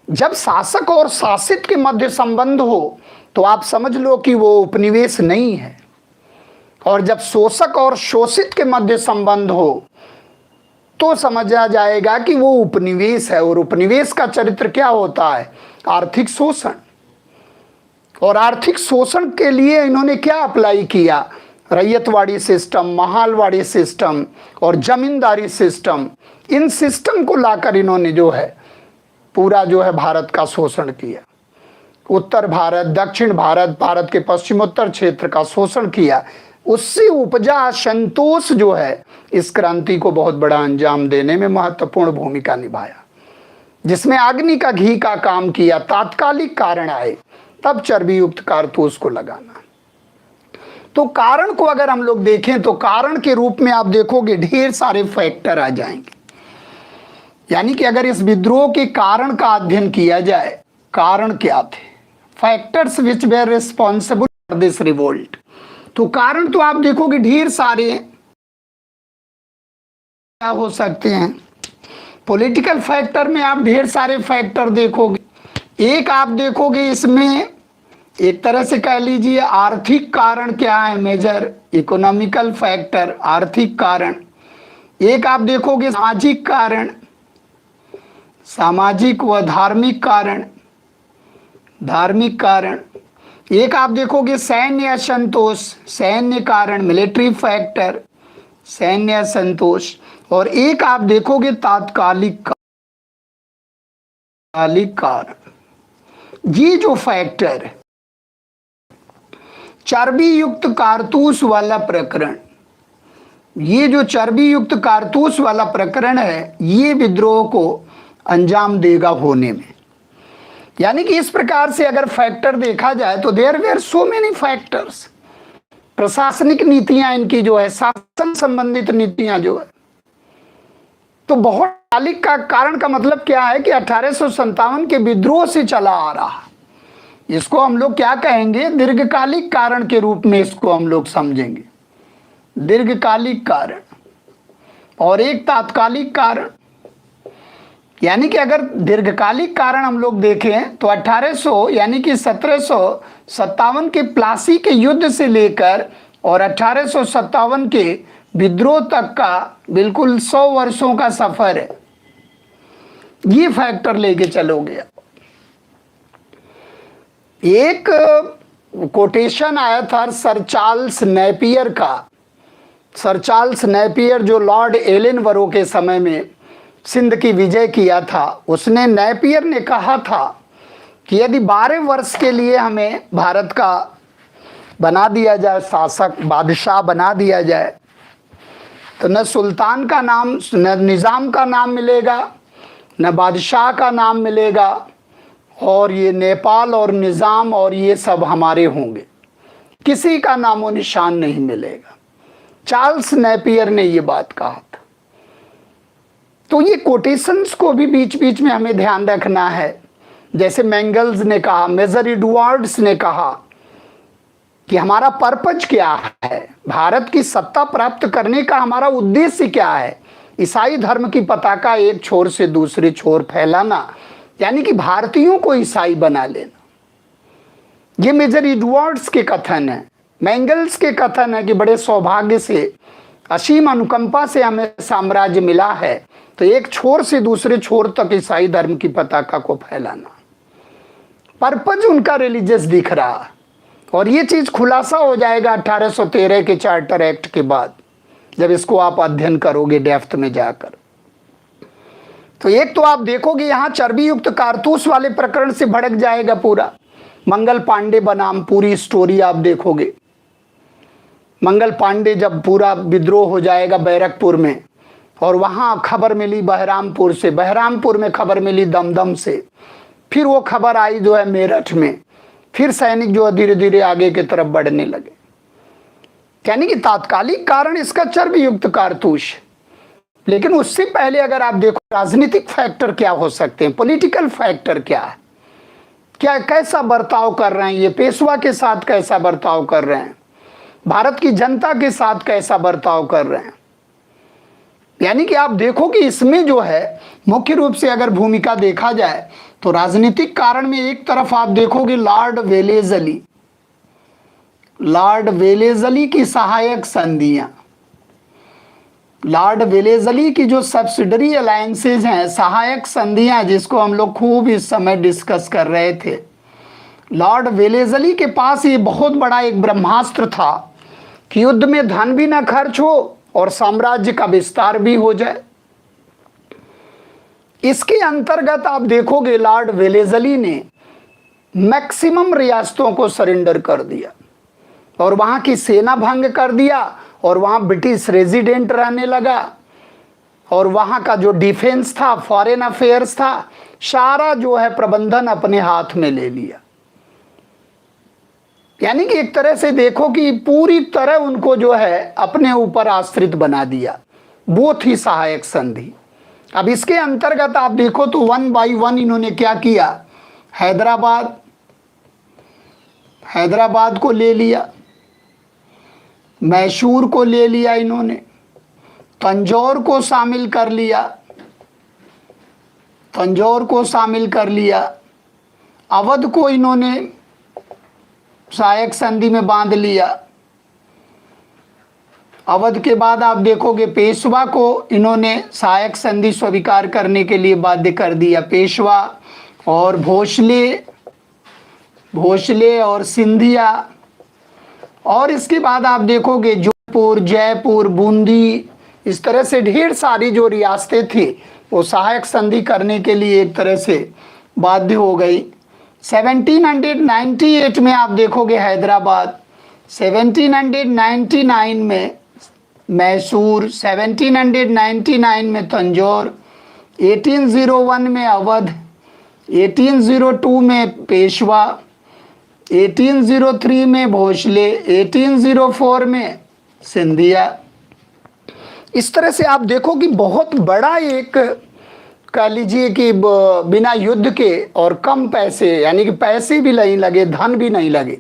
जब शासक और शासित के मध्य संबंध हो तो आप समझ लो कि वो उपनिवेश नहीं है, और जब शोषक और शोषित के मध्य संबंध हो तो समझा जाएगा कि वो उपनिवेश है। और उपनिवेश का चरित्र क्या होता है? आर्थिक शोषण। और आर्थिक शोषण के लिए इन्होंने क्या अप्लाई किया? रैयतवाड़ी सिस्टम, महालवाड़ी सिस्टम और जमींदारी सिस्टम। इन सिस्टम को लाकर इन्होंने जो है पूरा जो है भारत का शोषण किया। उत्तर भारत, दक्षिण भारत, भारत के पश्चिमोत्तर क्षेत्र का शोषण किया। उससे उपजा असंतोष जो है इस क्रांति को बहुत बड़ा अंजाम देने में महत्वपूर्ण भूमिका निभाया, जिसमें अग्नि का घी का काम किया। तात्कालिक कारण आए तब चर्बी युक्त कारतूस को लगाना। तो कारण को अगर हम लोग देखें तो कारण के रूप में आप देखोगे ढेर सारे फैक्टर आ जाएंगे। यानी कि अगर इस विद्रोह के कारण का अध्ययन किया जाए, कारण क्या थे, factors which where responsible for this revolt, तो कारण तो आप देखोगे ढेर सारे क्या हो सकते हैं। पॉलिटिकल फैक्टर में आप ढेर सारे फैक्टर देखोगे। एक आप देखोगे इसमें एक तरह से कह लीजिए आर्थिक कारण क्या है, मेजर इकोनॉमिकल फैक्टर, आर्थिक कारण। एक आप देखोगे सामाजिक कारण, सामाजिक व धार्मिक कारण, धार्मिक कारण। एक आप देखोगे सैन्य असंतोष, सैन्य कारण, मिलिट्री फैक्टर, सैन्य असंतोष। और एक आप देखोगे तात्कालिक कारण। ये जो फैक्टर, चर्बी युक्त कारतूस वाला प्रकरण, ये जो चर्बी युक्त कारतूस वाला प्रकरण है, ये विद्रोह को अंजाम देगा होने में। यानी कि इस प्रकार से अगर फैक्टर देखा जाए तो there were so many factors. प्रशासनिक नीतियां इनकी जो है, शासन संबंधित नीतियां जो है, तो बहुत तात्कालिक का कारण का मतलब क्या है कि 1857 के विद्रोह से चला आ रहा। इसको हम लोग क्या कहेंगे? दीर्घकालिक कारण के रूप में इसको हम लोग समझेंगे, दीर्घकालिक कारण और एक तात्कालिक कारण। यानी कि अगर दीर्घकालिक कारण हम लोग देखें तो 1800 यानी कि 1757 के प्लासी के युद्ध से लेकर और 1857 के विद्रोह तक का बिल्कुल 100 वर्षों का सफर है। ये फैक्टर लेके चलोगे। एक कोटेशन आया था सर चार्ल्स नेपियर का। सर चार्ल्स नेपियर जो लॉर्ड एलेनबरो के समय में सिंध की विजय किया था, उसने, नेपियर ने कहा था कि यदि 12 वर्ष के लिए हमें भारत का बना दिया जाए, शासक बादशाह बना दिया जाए, तो न सुल्तान का नाम, न निज़ाम का नाम मिलेगा, न बादशाह का नाम मिलेगा, और ये नेपाल और निज़ाम और ये सब हमारे होंगे, किसी का नामो निशान नहीं मिलेगा। चार्ल्स नेपियर ने ये बात कहा था। तो ये कोटेशंस को भी बीच बीच में हमें ध्यान रखना है। जैसे मैंगल्स ने कहा, मेजर एडवर्ड्स ने कहा कि हमारा पर्पज क्या है, भारत की सत्ता प्राप्त करने का हमारा उद्देश्य क्या है। ईसाई धर्म की पताका एक छोर से दूसरे छोर फैलाना, यानी कि भारतीयों को ईसाई बना लेना। ये मेजर एडवर्ड्स के कथन है। मैंगल्स के कथन है कि बड़े सौभाग्य से, असीम अनुकंपा से हमें साम्राज्य मिला है, तो एक छोर से दूसरे छोर तक ईसाई धर्म की पताका को फैलाना। पर्पज उनका रिलीजियस दिख रहा, और ये चीज खुलासा हो जाएगा 1813 के चार्टर एक्ट के बाद, जब इसको आप अध्ययन करोगे डेप्थ में जाकर। तो एक तो आप देखोगे यहाँ चर्बी युक्त कारतूस वाले प्रकरण से भड़क जाएगा पूरा। मंगल पांडे बनाम पूरी स्टोरी आप देखोगे। मंगल पांडे जब पूरा विद्रोह हो जाएगा बैरकपुर में, और वहाँ खबर मिली बहरामपुर से, बहरामपुर में खबर मिली दमदम से, फिर वो खबर आई जो है मेरठ में, फिर सैनिक जो है धीरे धीरे आगे की तरफ बढ़ने लगे। यानी कि तात्कालिक कारण इसका चर्बी युक्त कारतूस। लेकिन उससे पहले अगर आप देखो राजनीतिक फैक्टर क्या हो सकते हैं, पॉलिटिकल फैक्टर क्या है, क्या कैसा बर्ताव कर रहे हैं ये, पेशवा के साथ कैसा बर्ताव कर रहे हैं, भारत की जनता के साथ कैसा बर्ताव कर रहे हैं। यानी कि आप देखो कि इसमें जो है मुख्य रूप से अगर भूमिका देखा जाए तो राजनीतिक कारण में एक तरफ आप देखोगे लॉर्ड वेलेजली की सहायक संधियां, लॉर्ड वेलेजली की जो सब्सिडरी अलायंसेज हैं, सहायक संधियां, जिसको हम लोग खूब इस समय डिस्कस कर रहे थे। लॉर्ड वेलेजली के पास ये बहुत बड़ा एक ब्रह्मास्त्र था कि युद्ध में धन भी ना खर्च हो और साम्राज्य का विस्तार भी हो जाए। इसके अंतर्गत आप देखोगे लॉर्ड वेलेजली ने मैक्सिमम रियासतों को सरेंडर कर दिया और वहां की सेना भंग कर दिया, और वहां ब्रिटिश रेजिडेंट रहने लगा, और वहां का जो डिफेंस था, फॉरेन अफेयर्स था, सारा जो है प्रबंधन अपने हाथ में ले लिया। यानी कि एक तरह से देखो कि पूरी तरह उनको जो है अपने ऊपर आश्रित बना दिया। वो थी सहायक संधि। अब इसके अंतर्गत आप देखो तो 1 बाय 1 इन्होंने क्या किया, हैदराबाद को ले लिया, मैसूर को ले लिया इन्होंने, तंजौर को शामिल कर लिया, अवध को इन्होंने सहायक संधि में बांध लिया। अवध के बाद आप देखोगे पेशवा को इन्होंने सहायक संधि स्वीकार करने के लिए बाध्य कर दिया, पेशवा और भोसले और सिंधिया। और इसके बाद आप देखोगे जोधपुर, जयपुर, बूंदी, इस तरह से ढेर सारी जो रियासतें थी वो सहायक संधि करने के लिए एक तरह से बाध्य हो गई। 1798 में आप देखोगे हैदराबाद, 1799 में मैसूर, 1799 में तंजौर, 1801 में अवध, 1802 में पेशवा, 1803 में भोसले, 1804 में सिंधिया। इस तरह से आप देखो कि बहुत बड़ा एक कह लीजिए कि बिना युद्ध के और कम पैसे, यानी कि पैसे भी नहीं लगे, धन भी नहीं लगे,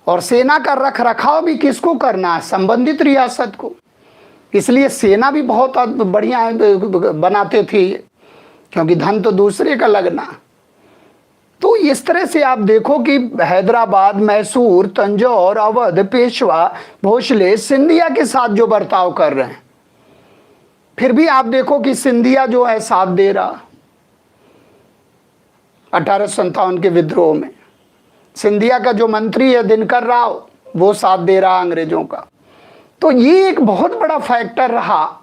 और सेना का रख रखाव भी किसको करना है, संबंधित रियासत को। इसलिए सेना भी बहुत बढ़िया बनाते थे क्योंकि धन तो दूसरे का लगना। तो इस तरह से आप देखो कि हैदराबाद, मैसूर, तंजौर, अवध, पेशवा, भोसले, सिंधिया के साथ जो बर्ताव कर रहे हैं, फिर भी आप देखो कि सिंधिया जो है साथ दे रहा 1857 के विद्रोह में। सिंधिया का जो मंत्री है दिनकर राव, वो साथ दे रहा अंग्रेजों का। तो ये एक बहुत बड़ा फैक्टर रहा,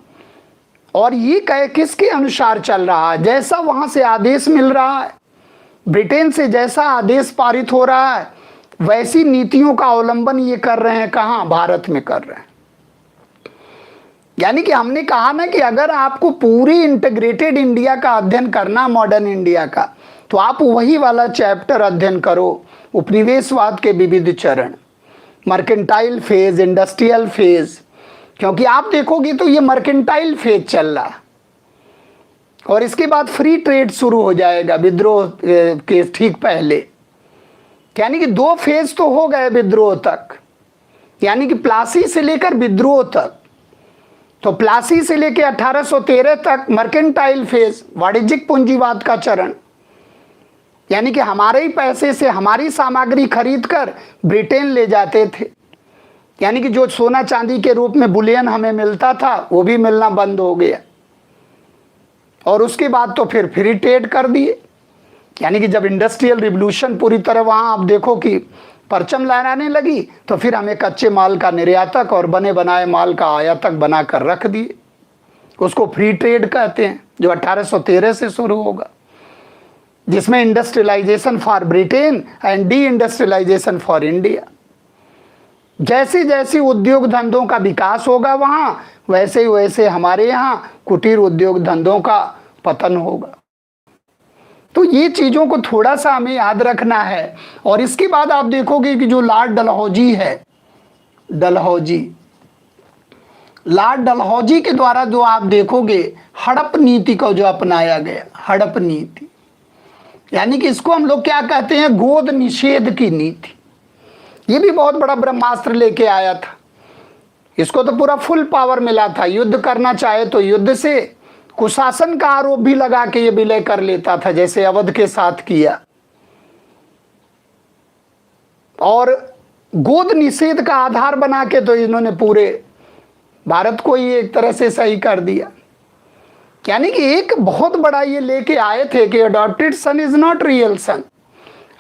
और ये किसके अनुसार चल रहा है, जैसा वहां से आदेश मिल रहा है, ब्रिटेन से जैसा आदेश पारित हो रहा है, वैसी नीतियों का अवलंबन ये कर रहे हैं। कहाँ, भारत में कर रहे हैं। यानी कि हमने कहा ना कि अगर आपको पूरी इंटीग्रेटेड इंडिया का अध्ययन करना, मॉडर्न इंडिया का, तो आप वही वाला चैप्टर अध्ययन करो, उपनिवेशवाद के विविध चरण, मर्केंटाइल फेज, इंडस्ट्रियल फेज। क्योंकि आप देखोगे तो ये मर्केंटाइल फेज चल रहा, और इसके बाद फ्री ट्रेड शुरू हो जाएगा विद्रोह के ठीक पहले। यानी कि 2 फेज तो हो गए विद्रोह तक, यानी कि प्लासी से लेकर विद्रोह तक। तो प्लासी से लेकर 1813 तक मर्केंटाइल फेज, वाणिज्यिक पूंजीवाद का चरण, यानी कि हमारे ही पैसे से हमारी सामग्री खरीद कर ब्रिटेन ले जाते थे। यानी कि जो सोना चांदी के रूप में बुलियन हमें मिलता था वो भी मिलना बंद हो गया। और उसके बाद तो फिर फ्री ट्रेड कर दिए। यानी कि जब इंडस्ट्रियल रिवोल्यूशन पूरी तरह वहाँ आप देखो कि परचम लहराने लगी, तो फिर हमें कच्चे माल का निर्यातक और बने बनाए माल का आयातक बनाकर रख दिए। उसको फ्री ट्रेड कहते हैं, जो 1813 से शुरू होगा, जिसमें industrialisation for Britain and de industrialisation for India. जैसे जैसे उद्योग धंधों का विकास होगा वहां, वैसे वैसे हमारे यहाँ कुटीर उद्योग धंधों का पतन होगा। तो ये चीजों को थोड़ा सा हमें याद रखना है। और इसके बाद आप देखोगे कि जो लॉर्ड डलहौजी है, लॉर्ड डलहौजी के द्वारा जो आप देखोगे हड़प नीति को जो अपनाया गया, हड़प नीति, यानी कि इसको हम लोग क्या कहते हैं, गोद निषेध की नीति। ये भी बहुत बड़ा ब्रह्मास्त्र लेके आया था। इसको तो पूरा फुल पावर मिला था, युद्ध करना चाहे तो युद्ध से, कुशासन का आरोप भी लगा के ये विलय कर लेता था, जैसे अवध के साथ किया। और गोद निषेध का आधार बना के तो इन्होंने पूरे भारत को ही एक तरह से सही कर दिया। यानी कि एक बहुत बड़ा ये लेके आए थे कि adopted son is not real son.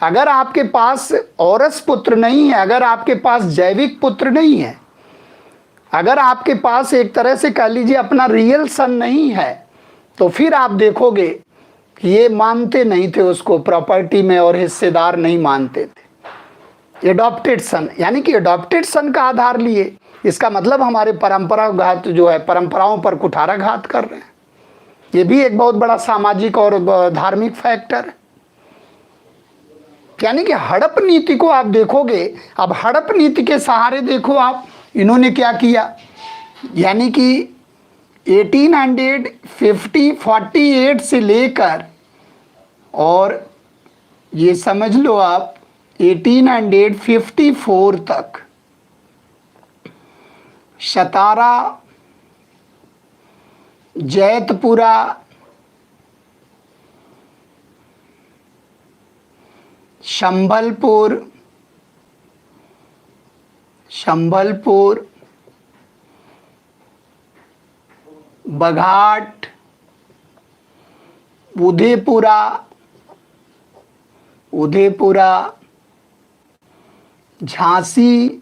अगर आपके पास औरस पुत्र नहीं है, अगर आपके पास जैविक पुत्र नहीं है, अगर आपके पास एक तरह से कह लीजिए अपना रियल सन नहीं है, तो फिर आप देखोगे कि ये मानते नहीं थे उसको प्रॉपर्टी में और हिस्सेदार नहीं मानते थे। एडॉप्टेड सन, यानी कि एडॉप्टेड सन का आधार लिए, इसका मतलब हमारे परंपरागत जो है परंपराओं पर कुठाराघात कर रहे हैं। ये भी एक बहुत बड़ा सामाजिक और धार्मिक फैक्टर है। यानी कि हड़प नीति को आप देखोगे, अब हड़प नीति के सहारे देखो आप इन्होंने क्या किया, यानी कि 1848 से लेकर और ये समझ लो आप 1854 तक सतारा, जैतपुरा, संबलपुर, बघाट, उदयपुरा, झांसी,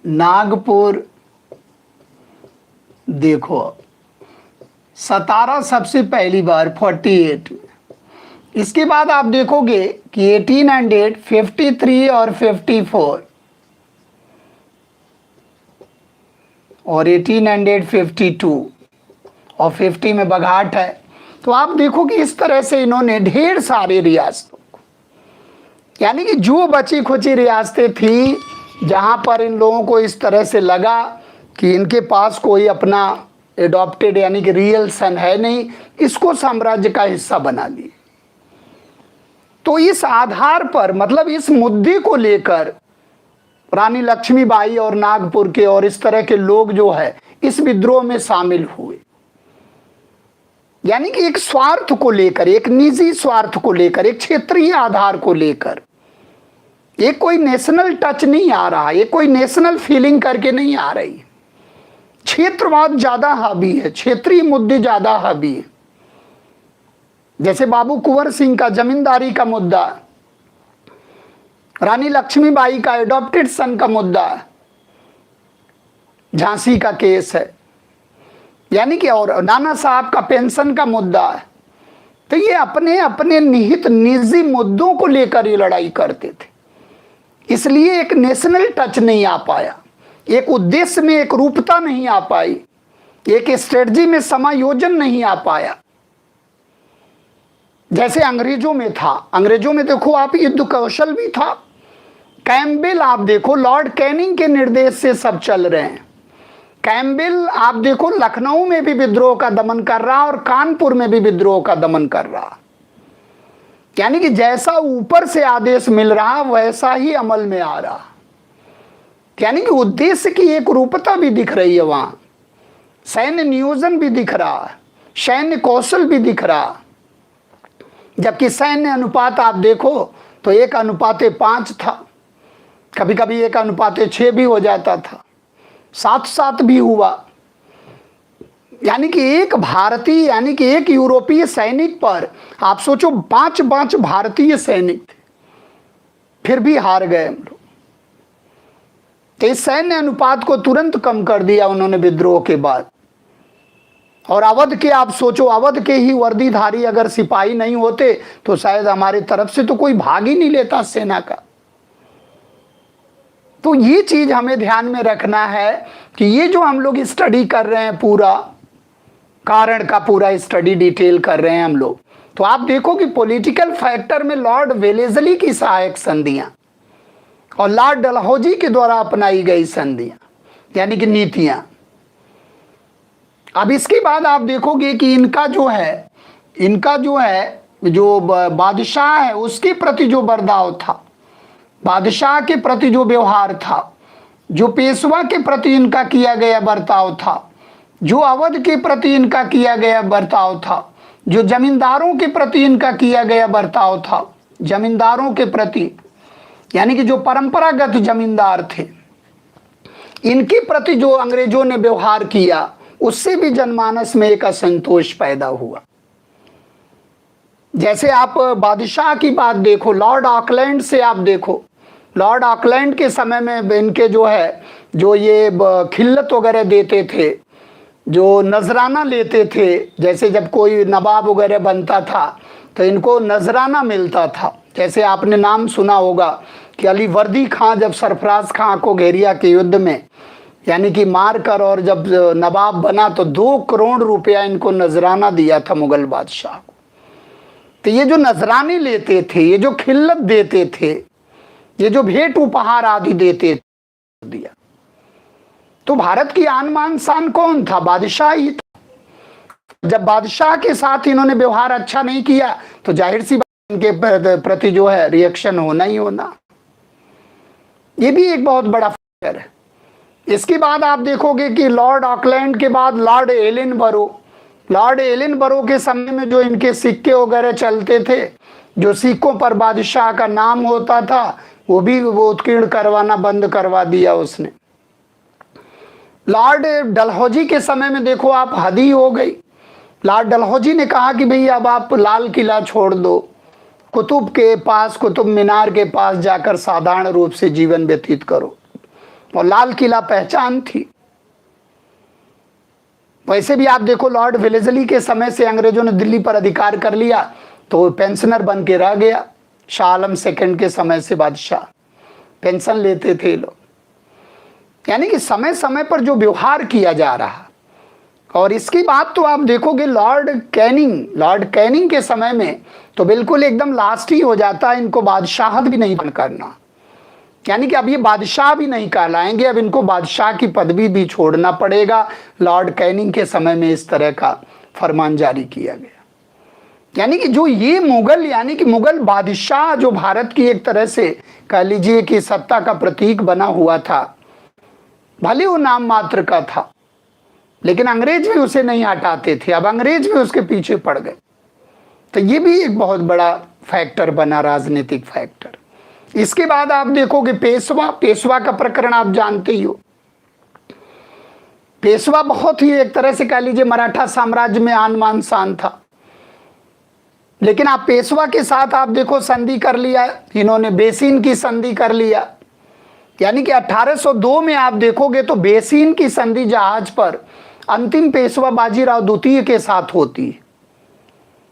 नागपुर, देखो सतारा सबसे पहली बार 48 में। इसके बाद आप देखोगे कि 1853 और 54 और 1852 और 50 में बघाट है। तो आप देखो कि इस तरह से इन्होंने ढेर सारे रियासतों को, यानी कि जो बची खुची रियासतें थी जहां पर इन लोगों को इस तरह से लगा कि इनके पास कोई अपना एडॉप्टेड यानी कि रियल सन है नहीं, इसको साम्राज्य का हिस्सा बना दिए। तो इस आधार पर, मतलब इस मुद्दे को लेकर रानी लक्ष्मीबाई और नागपुर के और इस तरह के लोग जो है इस विद्रोह में शामिल हुए। यानी कि एक स्वार्थ को लेकर, एक निजी स्वार्थ को लेकर, एक क्षेत्रीय आधार को लेकर, एक कोई नेशनल टच नहीं आ रहा, एक कोई नेशनल फीलिंग करके नहीं आ रही। क्षेत्रवाद ज्यादा हावी है, क्षेत्रीय मुद्दे ज्यादा हावी है। जैसे बाबू कुंवर सिंह का जमींदारी का मुद्दा, रानी लक्ष्मीबाई का एडॉप्टेड सन का मुद्दा, झांसी का केस है, यानी कि और नाना साहब का पेंशन का मुद्दा है। तो ये अपने अपने निहित निजी मुद्दों को लेकर ये लड़ाई करते थे, इसलिए एक नेशनल टच नहीं आ पाया, एक उद्देश्य में एक रूपता नहीं आ पाई, एक स्ट्रेटजी में समायोजन नहीं आ पाया। जैसे अंग्रेजों में था, अंग्रेजों में देखो आप युद्ध कौशल भी था। कैम्पबेल आप देखो लॉर्ड कैनिंग के निर्देश से सब चल रहे हैं। कैम्पबेल आप देखो लखनऊ में भी विद्रोह का दमन कर रहा और कानपुर में भी विद्रोह का दमन कर रहा। यानी कि जैसा ऊपर से आदेश मिल रहा वैसा ही अमल में आ रहा। यानी कि उद्देश्य की एक रूपता भी दिख रही है वहां, सैन्य नियोजन भी दिख रहा, सैन्य कौशल भी दिख रहा। जबकि सैन्य अनुपात आप देखो तो 1:5 था, कभी कभी 1:6 भी हो जाता था, 7-7 भी हुआ। यानी कि एक भारतीय, यानी कि एक यूरोपीय सैनिक पर आप सोचो 5 भारतीय सैनिक थे, फिर भी हार गए हम लोग। तो इस सैन्य अनुपात को तुरंत कम कर दिया उन्होंने विद्रोह के बाद। और अवध के, आप सोचो, अवध के ही वर्दीधारी अगर सिपाही नहीं होते तो शायद हमारी तरफ से तो कोई भाग ही नहीं लेता सेना का। तो ये चीज हमें ध्यान में रखना है कि ये जो हम लोग स्टडी कर रहे हैं, पूरा कारण का पूरा स्टडी डिटेल कर रहे हैं हम लोग, तो आप देखो कि पॉलिटिकल फैक्टर में लॉर्ड वेलेस्ली की सहायक संधियां और लॉर्ड डलहौजी के द्वारा अपनाई गई संधियां यानी कि नीतियां। अब इसके बाद आप देखोगे कि इनका जो है जो बादशाह है उसके प्रति जो बर्ताव था, बादशाह के प्रति जो व्यवहार था, जो पेशवा के प्रति इनका किया गया बर्ताव था, जो अवध के प्रति इनका किया गया बर्ताव था, जो जमींदारों के प्रति इनका किया गया बर्ताव था, जमींदारों के प्रति यानी कि जो परंपरागत जमींदार थे, इनके प्रति जो अंग्रेजों ने व्यवहार किया, उससे भी जनमानस में एक असंतोष पैदा हुआ। जैसे आप बादशाह की बात देखो, लॉर्ड ऑकलैंड से आप देखो, लॉर्ड ऑकलैंड के समय में इनके जो ये खिल्लत वगैरह देते थे, जो नजराना लेते थे, जैसे जब कोई नवाब वगैरह बनता था तो इनको नजराना मिलता था। जैसे आपने नाम सुना होगा कि अली वर्दी खां जब सरफराज खां को घेरिया के युद्ध में यानी कि मार कर और जब नवाब बना तो 2 करोड़ रुपया इनको नजराना दिया था मुगल बादशाह को। तो ये जो नजराने लेते थे, ये जो खिल्लत देते थे, ये जो भेंट उपहार आदि देते दिया, तो भारत की आन मान शान कौन था? बादशाह ही था। जब बादशाह के साथ इन्होंने व्यवहार अच्छा नहीं किया तो जाहिर सी बात इनके प्रति जो है रिएक्शन होना ही होना। ये भी एक बहुत बड़ा फैक्टर है। इसके बाद आप देखोगे कि लॉर्ड ऑकलैंड के बाद लॉर्ड एलिनबरो के समय में जो इनके सिक्के वगैरह चलते थे, जो सिक्कों पर बादशाह का नाम होता था, वो उत्कीर्ण करवाना बंद करवा दिया उसने। लॉर्ड डलहौजी के समय में देखो आप, हद ही हो गई। लॉर्ड डलहौजी ने कहा कि भाई अब आप लाल किला छोड़ दो, कुतुब के पास, कुतुब मीनार के पास जाकर साधारण रूप से जीवन व्यतीत करो। और लाल किला पहचान थी। वैसे भी आप देखो लॉर्ड वेलेस्ली के समय से अंग्रेजों ने दिल्ली पर अधिकार कर लिया तो पेंशनर बन के रह गया। शाह आलम सेकंड के समय से बादशाह पेंशन लेते थे लोग। यानी कि समय समय पर जो व्यवहार किया जा रहा। और इसकी बात तो आप देखोगे लॉर्ड कैनिंग के समय में तो बिल्कुल एकदम लास्ट ही हो जाता है, इनको बादशाहत भी नहीं करना। यानी कि अब ये बादशाह भी नहीं कहलाएंगे, अब इनको बादशाह की पदवी भी छोड़ना पड़ेगा। लॉर्ड कैनिंग के समय में इस तरह का फरमान जारी किया गया। यानी कि जो ये मुगल यानी कि मुगल बादशाह जो भारत की एक तरह से कह लीजिए कि सत्ता का प्रतीक बना हुआ था, भले वो नाम मात्र का था, लेकिन अंग्रेज भी उसे नहीं हटाते थे। अब अंग्रेज भी उसके पीछे पड़ गए। तो ये भी एक बहुत बड़ा फैक्टर बना, राजनीतिक फैक्टर। इसके बाद आप देखोगे पेशवा का प्रकरण आप जानते ही हो। पेशवा बहुत ही एक तरह से कह लीजिए मराठा साम्राज्य में आन मान शान था। लेकिन आप पेशवा के साथ आप देखो संधि कर लिया इन्होंने, बेसिन की संधि कर लिया। यानी कि 1802 में आप देखोगे तो बेसिन की संधि जहाज पर अंतिम पेशवा बाजीराव द्वितीय के साथ होती है।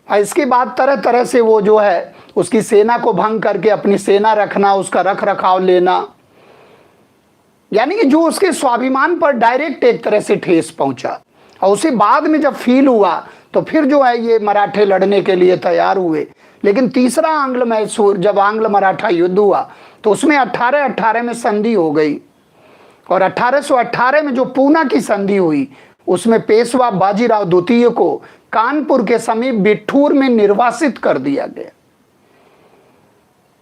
और इसके बाद तरह तरह से वो जो है उसकी सेना को भंग करके अपनी सेना रखना, उसका रख रखाव लेना, यानी कि जो उसके स्वाभिमान पर डायरेक्ट एक तरह से ठेस पहुंचा। और उसे बाद में जब फील हुआ तो फिर जो है ये मराठे लड़ने के लिए तैयार हुए। लेकिन तीसरा आंग्ल मैसूर जब आंग्ल मराठा युद्ध हुआ तो उसमें 1818 में संधि हो गई। और 1818 में जो पूना की संधि हुई उसमें पेशवा बाजीराव द्वितीय को कानपुर के समीप बिठूर में निर्वासित कर दिया गया।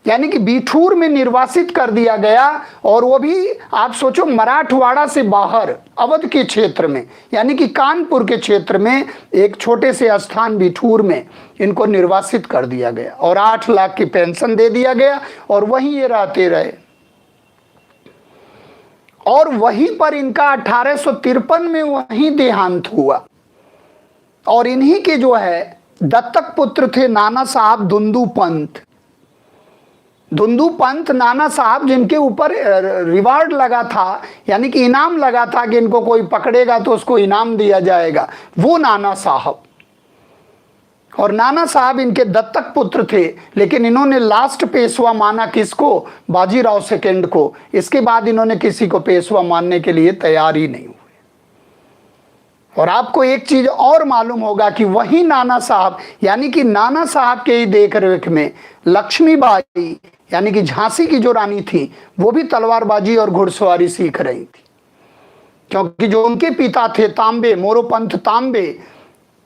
यानी कि बिठूर में निर्वासित कर दिया गया। और वो भी आप सोचो मराठवाड़ा से बाहर अवध के क्षेत्र में, यानी कि कानपुर के क्षेत्र में एक छोटे से स्थान बिठूर में इनको निर्वासित कर दिया गया। और 8 लाख की पेंशन दे दिया गया और वहीं ये रहते रहे। और वहीं पर इनका 1853 में वहीं देहांत हुआ। और इन्हीं के जो है दत्तक पुत्र थे नाना साहब दुंदू पंत। धुंधु पंत नाना साहब जिनके ऊपर रिवार्ड लगा था, यानी कि इनाम लगा था कि इनको कोई पकड़ेगा तो उसको इनाम दिया जाएगा, वो नाना साहब। और नाना साहब इनके दत्तक पुत्र थे, लेकिन इन्होंने लास्ट पेशवा माना किसको? बाजीराव सेकंड को। इसके बाद इन्होंने किसी को पेशवा मानने के लिए तैयार ही नहीं हुए। और आपको एक चीज और मालूम होगा कि वही नाना साहब, यानी कि नाना साहब के ही देख रेख में लक्ष्मीबाई, यानी कि झांसी की जो रानी थी, वो भी तलवारबाजी और घुड़सवारी सीख रही थी। क्योंकि जो उनके पिता थे तांबे, मोरोपंत तांबे,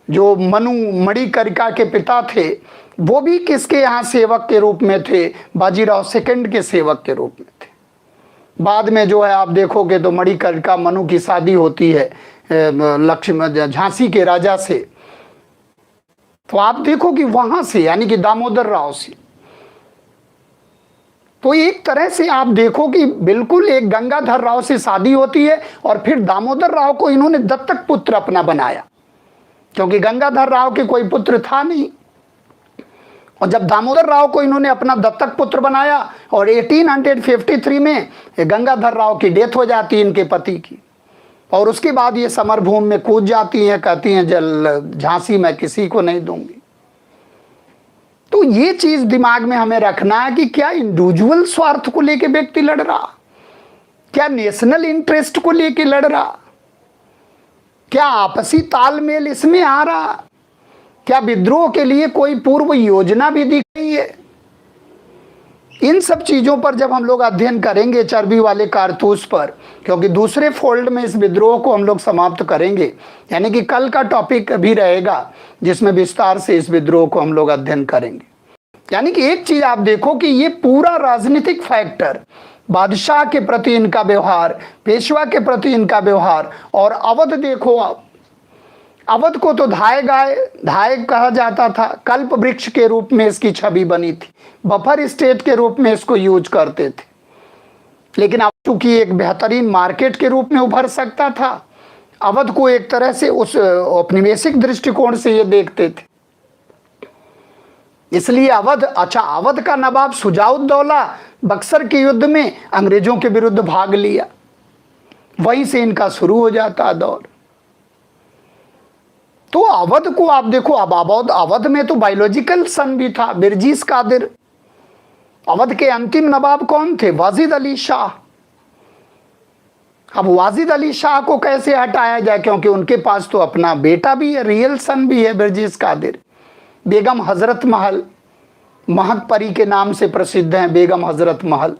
जो मनु मणिकर्णिका के पिता थे, वो भी किसके यहाँ सेवक के रूप में थे? बाजीराव सेकंड के सेवक के रूप में थे। बाद में जो है आप देखोगे तो मणिकर्णिका मनु की शादी होती है लक्ष्मी झांसी के राजा से, तो आप देखो कि वहां से, यानी कि दामोदर राव से। तो एक तरह से आप देखो कि बिल्कुल एक गंगाधर राव से शादी होती है और फिर दामोदर राव को इन्होंने दत्तक पुत्र अपना बनाया, क्योंकि गंगाधर राव के कोई पुत्र था नहीं। और जब दामोदर राव को इन्होंने अपना दत्तक पुत्र बनाया और 1853 में गंगाधर राव की डेथ हो जाती है इनके पति की, और उसके बाद ये समरभूमि में कूद जाती हैं, कहती हैं जल झांसी मैं किसी को नहीं दूंगी। तो ये चीज दिमाग में हमें रखना है कि क्या इंडिविजुअल स्वार्थ को लेके व्यक्ति लड़ रहा, क्या नेशनल इंटरेस्ट को लेके लड़ रहा, क्या आपसी तालमेल इसमें आ रहा, क्या विद्रोह के लिए कोई पूर्व योजना भी दिख रही है? इन सब चीजों पर जब हम लोग अध्ययन करेंगे चर्बी वाले कारतूस पर, क्योंकि दूसरे फोल्ड में इस विद्रोह को हम लोग समाप्त करेंगे, यानी कि कल का टॉपिक भी रहेगा जिसमें विस्तार से इस विद्रोह को हम लोग अध्ययन करेंगे। यानी कि एक चीज आप देखो कि ये पूरा राजनीतिक फैक्टर, बादशाह के प्रति इनका व्यवहार, पेशवा के प्रति इनका व्यवहार, और अवध देखो आप, अवध को तो धाय कहा जाता था, कल्प वृक्ष के रूप में इसकी छवि बनी थी, बफर स्टेट के रूप में इसको यूज करते थे। लेकिन अब चूंकि एक बेहतरीन मार्केट के रूप में उभर सकता था, अवध को एक तरह से उस औपनिवेशिक दृष्टिकोण से ये देखते थे, इसलिए अवध, अच्छा अवध का नवाब शुजाउद्दौला बक्सर के युद्ध में अंग्रेजों के विरुद्ध भाग लिया, वहीं से इनका शुरू हो जाता दौर। तो अवध को आप देखो, अब अवध में तो बायोलॉजिकल सन भी था, बिरजीस कादिर। अवध के अंतिम नवाब कौन थे? वाजिद अली शाह। अब वाजिद अली शाह को कैसे हटाया जाए, क्योंकि उनके पास तो अपना बेटा भी है, रियल सन भी है बिरजीस कादिर। बेगम हजरत महल, महक परी के नाम से प्रसिद्ध हैं बेगम हजरत महल,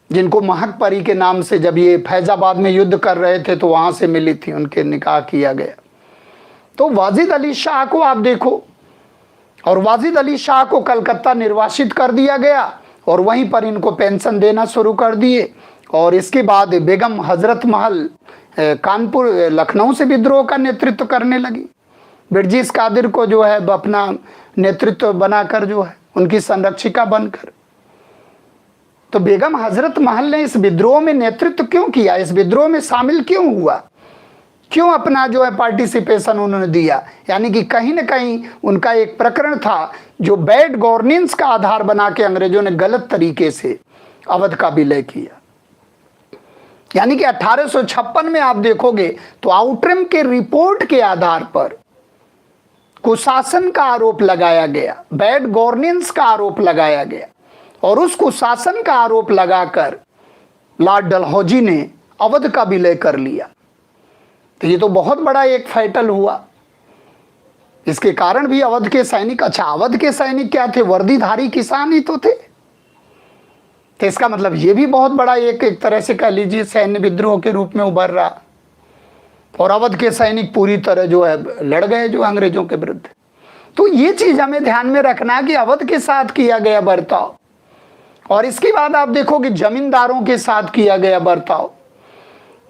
जिनको महक परी के नाम से जब ये फैजाबाद में युद्ध कर रहे थे तो वहां से मिली थी, उनके निकाह किया गया। तो वाजिद अली शाह को आप देखो, और वाजिद अली शाह को कलकत्ता निर्वासित कर दिया गया और वहीं पर इनको पेंशन देना शुरू कर दिए। और इसके बाद बेगम हजरत महल कानपुर लखनऊ से विद्रोह का नेतृत्व करने लगी, बिरजीस कादिर को जो है अपना नेतृत्व बनाकर, जो है उनकी संरक्षिका बनकर। तो बेगम हजरत महल ने इस विद्रोह में नेतृत्व क्यों किया, इस विद्रोह में शामिल क्यों हुआ, क्यों अपना जो है पार्टिसिपेशन उन्होंने दिया? यानी कि कहीं ना कहीं उनका एक प्रकरण था जो बैड गवर्नेंस का आधार बना के अंग्रेजों ने गलत तरीके से अवध का विलय किया। यानी कि 1856 में आप देखोगे तो आउट्रम के रिपोर्ट के आधार पर कुशासन का आरोप लगाया गया, बैड गवर्नेंस का आरोप लगाया गया, और उस कुशासन का आरोप लगाकर लॉर्ड डलहौजी ने अवध का विलय कर लिया। तो ये तो बहुत बड़ा एक फैटल हुआ। इसके कारण भी अवध के सैनिक, अच्छा अवध के सैनिक क्या थे? वर्दीधारी किसान ही तो थे। तो इसका मतलब ये भी बहुत बड़ा एक तरह से कह लीजिए सैन्य विद्रोह के रूप में उभर रहा, और अवध के सैनिक पूरी तरह जो है लड़ गए जो अंग्रेजों के विरुद्ध। तो ये चीज हमें ध्यान में रखना कि अवध के साथ किया गया बर्ताव, और इसके बाद आप देखोगे जमींदारों के साथ किया गया बर्ताव,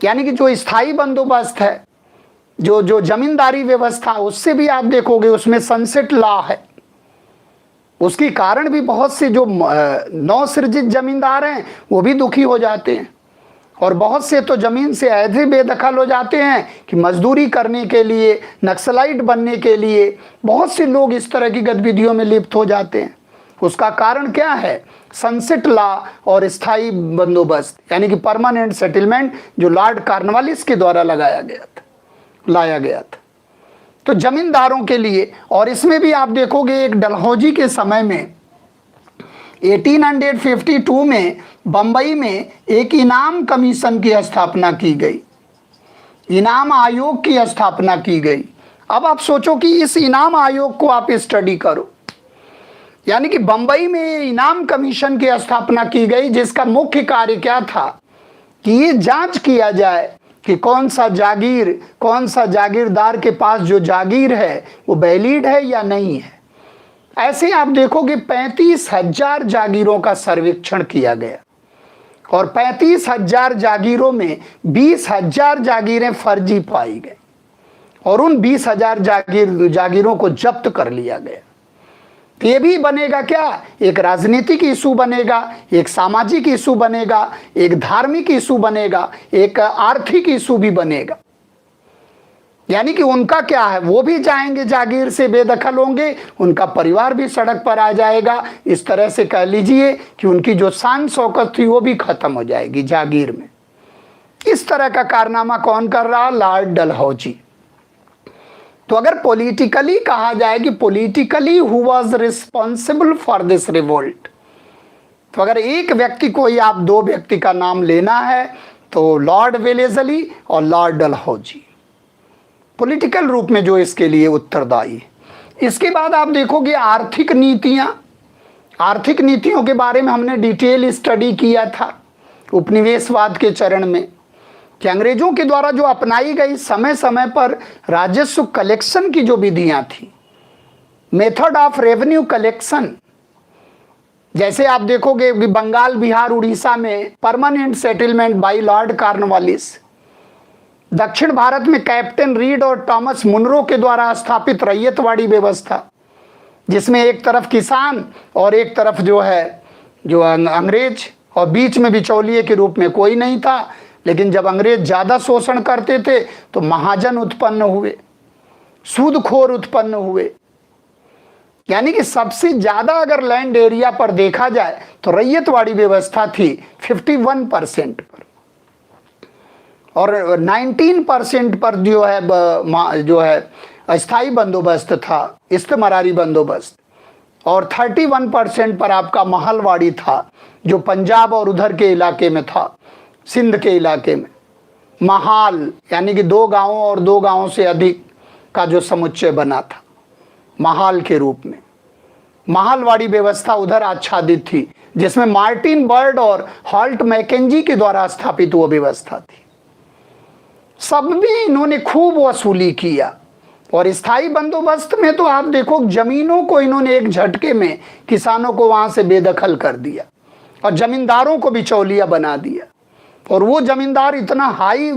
यानी कि जो स्थायी बंदोबस्त है, जो जमींदारी व्यवस्था, उससे भी आप देखोगे उसमें सनसेट लॉ है। उसके कारण भी बहुत से जो नवसृजित जमींदार हैं वो भी दुखी हो जाते हैं, और बहुत से तो जमीन से ऐसे बेदखल हो जाते हैं कि मजदूरी करने के लिए, नक्सलाइट बनने के लिए बहुत से लोग इस तरह की गतिविधियों में लिप्त हो जाते हैं। उसका कारण क्या है? सनसेट लॉ और स्थायी बंदोबस्त यानी कि परमानेंट सेटलमेंट जो लॉर्ड कॉर्नवालिस के द्वारा लाया गया था। तो जमींदारों के लिए, और इसमें भी आप देखोगे एक डलहौजी के समय में 1852 में बंबई में एक इनाम कमीशन की स्थापना की गई, इनाम आयोग की स्थापना की गई। अब आप सोचो कि इस इनाम आयोग को आप स्टडी करो, यानी कि बंबई में इनाम कमीशन की स्थापना की गई जिसका मुख्य कार्य क्या था कि ये जांच किया जाए कि कौन सा जागीरदार के पास जो जागीर है वो वैलिड है या नहीं है। ऐसे आप देखोगे 35,000 जागीरों का सर्वेक्षण किया गया और 35,000 जागीरों में 20,000 जागीरें फर्जी पाई गई और उन 20,000 जागीरों को जब्त कर लिया गया। तो ये भी बनेगा क्या, एक राजनीतिक इशू बनेगा, एक सामाजिक इशू बनेगा, एक धार्मिक इशू बनेगा, एक आर्थिक इशू भी बनेगा। यानी कि उनका क्या है, वो भी जाएंगे जागीर से बेदखल होंगे, उनका परिवार भी सड़क पर आ जाएगा। इस तरह से कह लीजिए कि उनकी जो शान शौकत थी वो भी खत्म हो जाएगी जागीर में। इस तरह का कारनामा कौन कर रहा, लॉर्ड डलहौजी। तो अगर पॉलिटिकली कहा जाए कि politically who was responsible for this revolt, तो अगर एक व्यक्ति को या आप दो व्यक्ति का नाम लेना है तो लॉर्ड वेलेस्ली और लॉर्ड डलहौजी पॉलिटिकल रूप में जो इसके लिए उत्तरदायी है। इसके बाद आप देखोगे आर्थिक नीतियां, आर्थिक नीतियों के बारे में हमने डिटेल स्टडी किया था उपनिवेशवाद के चरण में कि अंग्रेजों के द्वारा जो अपनाई गई समय समय पर राजस्व कलेक्शन की जो विधियां थी, मेथड ऑफ रेवेन्यू कलेक्शन, जैसे आप देखोगे कि बंगाल, बिहार, उड़ीसा में permanent settlement by Lord Cornwallis, दक्षिण भारत में कैप्टन रीड और थॉमस मुनरो के द्वारा स्थापित रैयतवाड़ी व्यवस्था, जिसमें एक तरफ किसान और एक तरफ जो अंग्रेज, और बीच में बिचौलिए के रूप में कोई नहीं था। लेकिन जब अंग्रेज ज़्यादा शोषण करते थे तो महाजन उत्पन्न हुए, सूदखोर उत्पन्न हुए। यानी कि सबसे ज़्यादा अगर लैंड एरिया पर देखा जाए तो रैयतवाड़ी व्यवस्था थी 51% पर, और 19% पर जो है अस्थाई बंदोबस्त था, इस्तेमरारी बंदोबस्त, और 31% पर आपका महलवाड़ी था जो पंजाब और उधर के इलाके में था, सिंध के इलाके में। महाल यानी कि 2 गांवों और 2 गांवों से अधिक का जो समुच्चय बना था महाल के रूप में। महलवाड़ी व्यवस्था उधर आच्छादित थी जिसमें मार्टिन बर्ड और हॉल्ट मैकेंजी के द्वारा स्थापित वो व्यवस्था थी। सब भी इन्होंने खूब वसूली किया। और स्थायी बंदोबस्त में तो आप देखो जमीनों को इन्होंने एक झटके में किसानों को वहां से बेदखल कर दिया और जमींदारों को बिचौलिया बना दिया। और वो जमींदार इतना हाई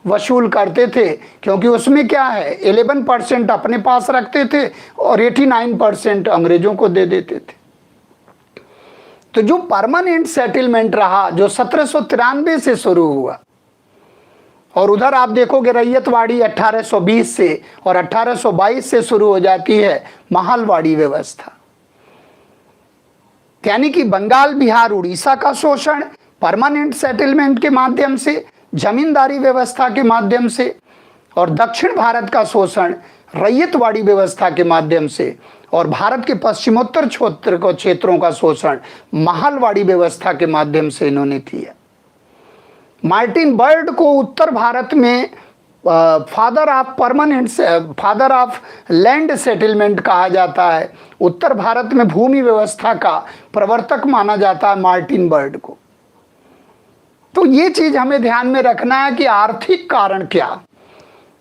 वसूल करते थे क्योंकि उसमें क्या है 11% अपने पास रखते थे और 89% अंग्रेजों को दे देते थे। तो जो परमानेंट सेटलमेंट रहा जो 1793 से शुरू हुआ, और उधर आप देखोगे रैयतवाड़ी 1820 से और 1822 से शुरू हो जाती है महलवाड़ी व्यवस्था। यानी कि बंगाल, बिहार, उड़ीसा का शोषण परमानेंट सेटलमेंट के माध्यम से, जमींदारी व्यवस्था के माध्यम से, और दक्षिण भारत का शोषण रैयतवाड़ी व्यवस्था के माध्यम से, और भारत के पश्चिमोत्तर क्षेत्रों का शोषण महलवाड़ी व्यवस्था के माध्यम से इन्होंने किया। मार्टिन बर्ड को उत्तर भारत में फादर ऑफ लैंड सेटलमेंट कहा जाता है। उत्तर भारत में भूमि व्यवस्था का प्रवर्तक माना जाता है मार्टिन बर्ड को। तो ये चीज हमें ध्यान में रखना है कि आर्थिक कारण क्या,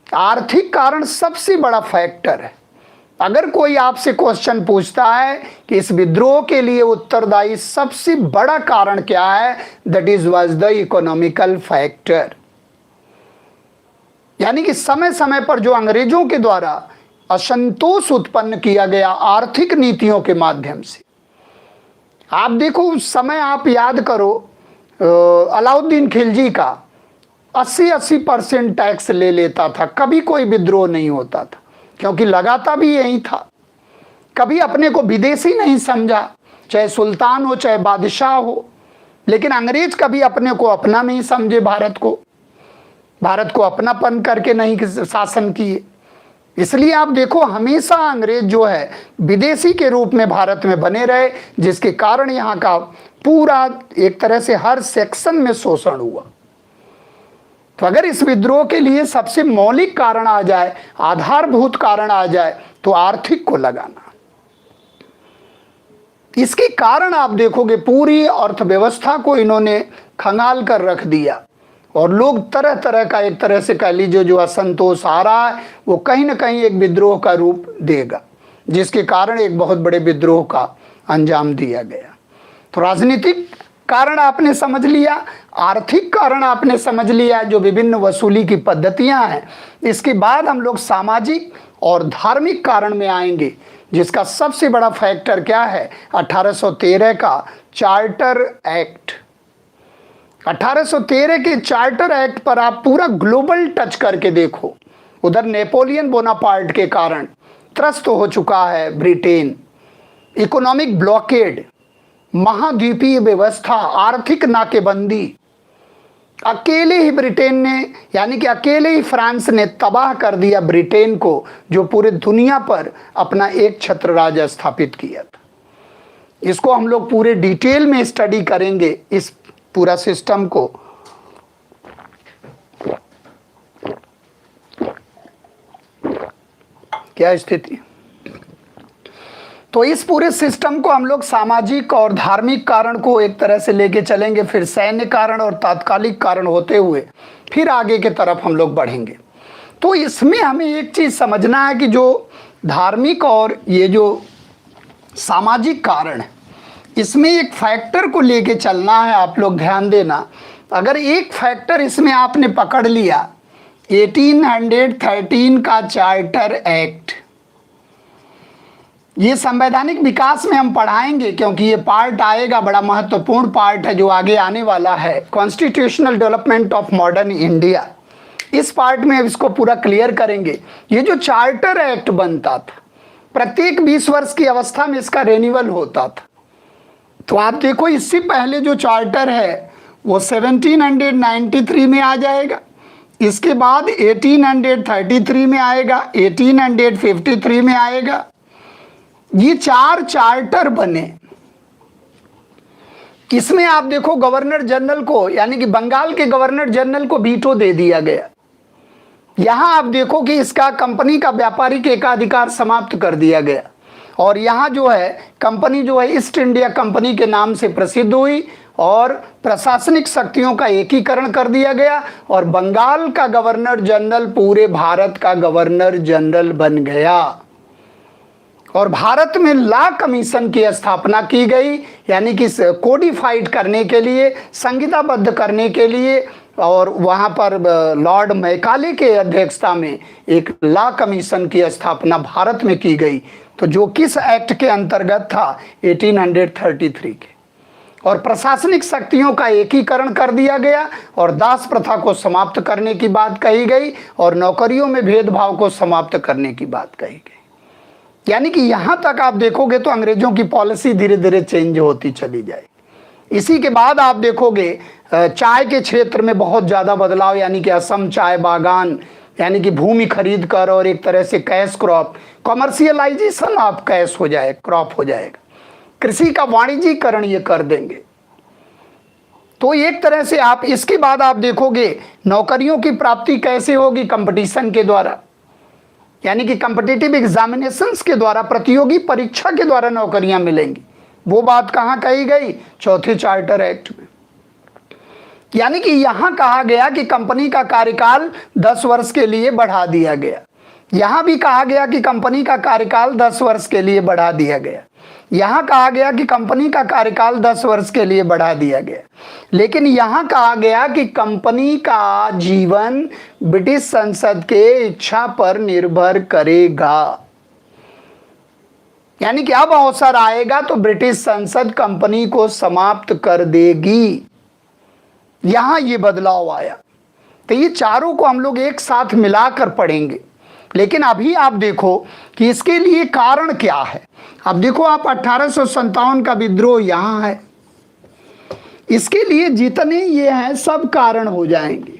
आर्थिक कारण सबसे बड़ा फैक्टर है। अगर कोई आपसे क्वेश्चन पूछता है कि इस विद्रोह के लिए उत्तरदायी सबसे बड़ा कारण क्या है, that is was the economical factor. यानी कि समय समय पर जो अंग्रेजों के द्वारा असंतोष उत्पन्न किया गया आर्थिक नीतियों के माध्यम से। आप देखो उस समय, आप याद करो अलाउद्दीन खिलजी का 80% टैक्स ले लेता था, कभी कोई विद्रोह नहीं होता था क्योंकि लगाता भी यही था। कभी अपने को विदेशी नहीं समझा, चाहे सुल्तान हो चाहे बादशाह हो, लेकिन अंग्रेज कभी अपने को अपना नहीं समझे, भारत को अपनापन करके नहीं शासन किए। इसलिए आप देखो हमेशा अंग्रेज जो है विदेशी के रूप में भारत में बने रहे, जिसके कारण यहाँ का पूरा एक तरह से हर सेक्शन में शोषण हुआ। तो अगर इस विद्रोह के लिए सबसे मौलिक कारण आ जाए, आधारभूत कारण आ जाए, तो आर्थिक को लगाना। इसके कारण आप देखोगे पूरी अर्थव्यवस्था को इन्होंने खंगाल कर रख दिया, और लोग तरह तरह का, एक तरह से कह लीजिए जो असंतोष आ रहा है वो कहीं ना कहीं एक विद्रोह का रूप देगा, जिसके कारण एक बहुत बड़े विद्रोह का अंजाम दिया गया। तो राजनीतिक कारण आपने समझ लिया, आर्थिक कारण आपने समझ लिया, जो विभिन्न वसूली की पद्धतियां हैं। इसके बाद हम लोग सामाजिक और धार्मिक कारण में आएंगे, जिसका सबसे बड़ा फैक्टर क्या है? 1813 का चार्टर एक्ट। 1813 के चार्टर एक्ट पर आप पूरा ग्लोबल टच करके देखो। उधर नेपोलियन बोनापार्ट के कारण त्रस्त हो चुका है ब्रिटेन, इकोनॉमिक ब्लॉकेड, महाद्वीपीय व्यवस्था, आर्थिक नाकेबंदी, अकेले ही ब्रिटेन ने, यानी कि अकेले ही फ्रांस ने तबाह कर दिया ब्रिटेन को, जो पूरे दुनिया पर अपना एक छत्र राज स्थापित किया था। इसको हम लोग पूरे डिटेल में स्टडी करेंगे, इस पूरा सिस्टम को। क्या स्थिति? तो इस पूरे सिस्टम को हम लोग सामाजिक और धार्मिक कारण को एक तरह से लेके चलेंगे, फिर सैन्य कारण और तात्कालिक कारण होते हुए फिर आगे के तरफ हम लोग बढ़ेंगे। तो इसमें हमें एक चीज समझना है कि जो धार्मिक और ये जो सामाजिक कारण है, इसमें एक फैक्टर को लेके चलना है। आप लोग ध्यान देना, अगर एक फैक्टर इसमें आपने पकड़ लिया, 1813 का चार्टर एक्ट, ये संवैधानिक विकास में हम पढ़ाएंगे, क्योंकि ये पार्ट आएगा, बड़ा महत्वपूर्ण पार्ट है जो आगे आने वाला है, constitutional development of modern India. इस पार्ट में इसको पूरा क्लियर करेंगे। ये जो चार्टर एक्ट बनता था, प्रत्येक 20 वर्ष की अवस्था में इसका रेन्यूअल होता था। तो आप देखो, इससे पहले जो चार्टर है वो 1793 में आ जाएगा, इसके बाद 1833 में आएगा, 1853 में आएगा। ये 4 चार्टर बने। इसमें आप देखो गवर्नर जनरल को, यानी कि बंगाल के गवर्नर जनरल को वीटो दे दिया गया। यहां आप देखो कि इसका कंपनी का व्यापारिक एकाधिकार समाप्त कर दिया गया, और यहाँ जो है कंपनी जो है ईस्ट इंडिया कंपनी के नाम से प्रसिद्ध हुई, और प्रशासनिक शक्तियों का एकीकरण कर दिया गया, और बंगाल का गवर्नर जनरल पूरे भारत का गवर्नर जनरल बन गया। और भारत में लॉ कमीशन की स्थापना की गई, यानी कि कोडिफाइड करने के लिए, संहिताबद्ध करने के लिए, और वहाँ पर लॉर्ड मैकाले के अध्यक्षता में एक लॉ कमीशन की स्थापना भारत में की गई। तो जो किस एक्ट के अंतर्गत था? 1833 के। और प्रशासनिक शक्तियों का एकीकरण कर दिया गया, और दास प्रथा को समाप्त करने की बात कही गई, और नौकरियों में भेदभाव को समाप्त करने की बात कही गई। यानी कि यहाँ तक आप देखोगे तो अंग्रेजों की पॉलिसी धीरे धीरे चेंज होती चली जाए। इसी के बाद आप देखोगे चाय के क्षेत्र में बहुत ज़्यादा बदलाव, यानी कि असम चाय बागान, यानी कि भूमि खरीद कर और एक तरह से cash crop, commercialisation of cash हो जाए, क्रॉप हो जाएगा, कृषि का वाणिज्यीकरण ये कर देंगे। तो एक तरह से आप इसके बाद आप देखोगे नौकरियों की प्राप्ति कैसे होगी? कंपटीशन के द्वारा, यानी कि कॉम्पिटिटिव एग्जामिनेशंस के द्वारा, प्रतियोगी परीक्षा के द्वारा नौकरियां मिलेंगी। वो बात कहाँ कही गई? चौथे चार्टर एक्ट में। यानी कि यहाँ कहा गया कि कंपनी का कार्यकाल 10 वर्ष के लिए बढ़ा दिया गया। यहाँ भी कहा गया कि कंपनी का कार्यकाल 10 वर्ष के लिए बढ़ा दिया गया। यहाँ कहा गया कि कंपनी का कार्यकाल 10 वर्ष के लिए बढ़ा दिया गया। लेकिन यहाँ कहा गया कि कंपनी का जीवन ब्रिटिश संसद के इच्छा पर निर्भर करेगा। यानी कि अब अवसर आएगा तो ब्रिटिश संसद कंपनी को समाप्त कर देगी। यहां ये बदलाव आया। तो ये चारों को हम लोग एक साथ मिलाकर पढ़ेंगे। लेकिन अभी आप देखो कि इसके लिए कारण क्या है। अब देखो आप 1857 का विद्रोह यहाँ है, इसके लिए जितने ये हैं सब कारण हो जाएंगे।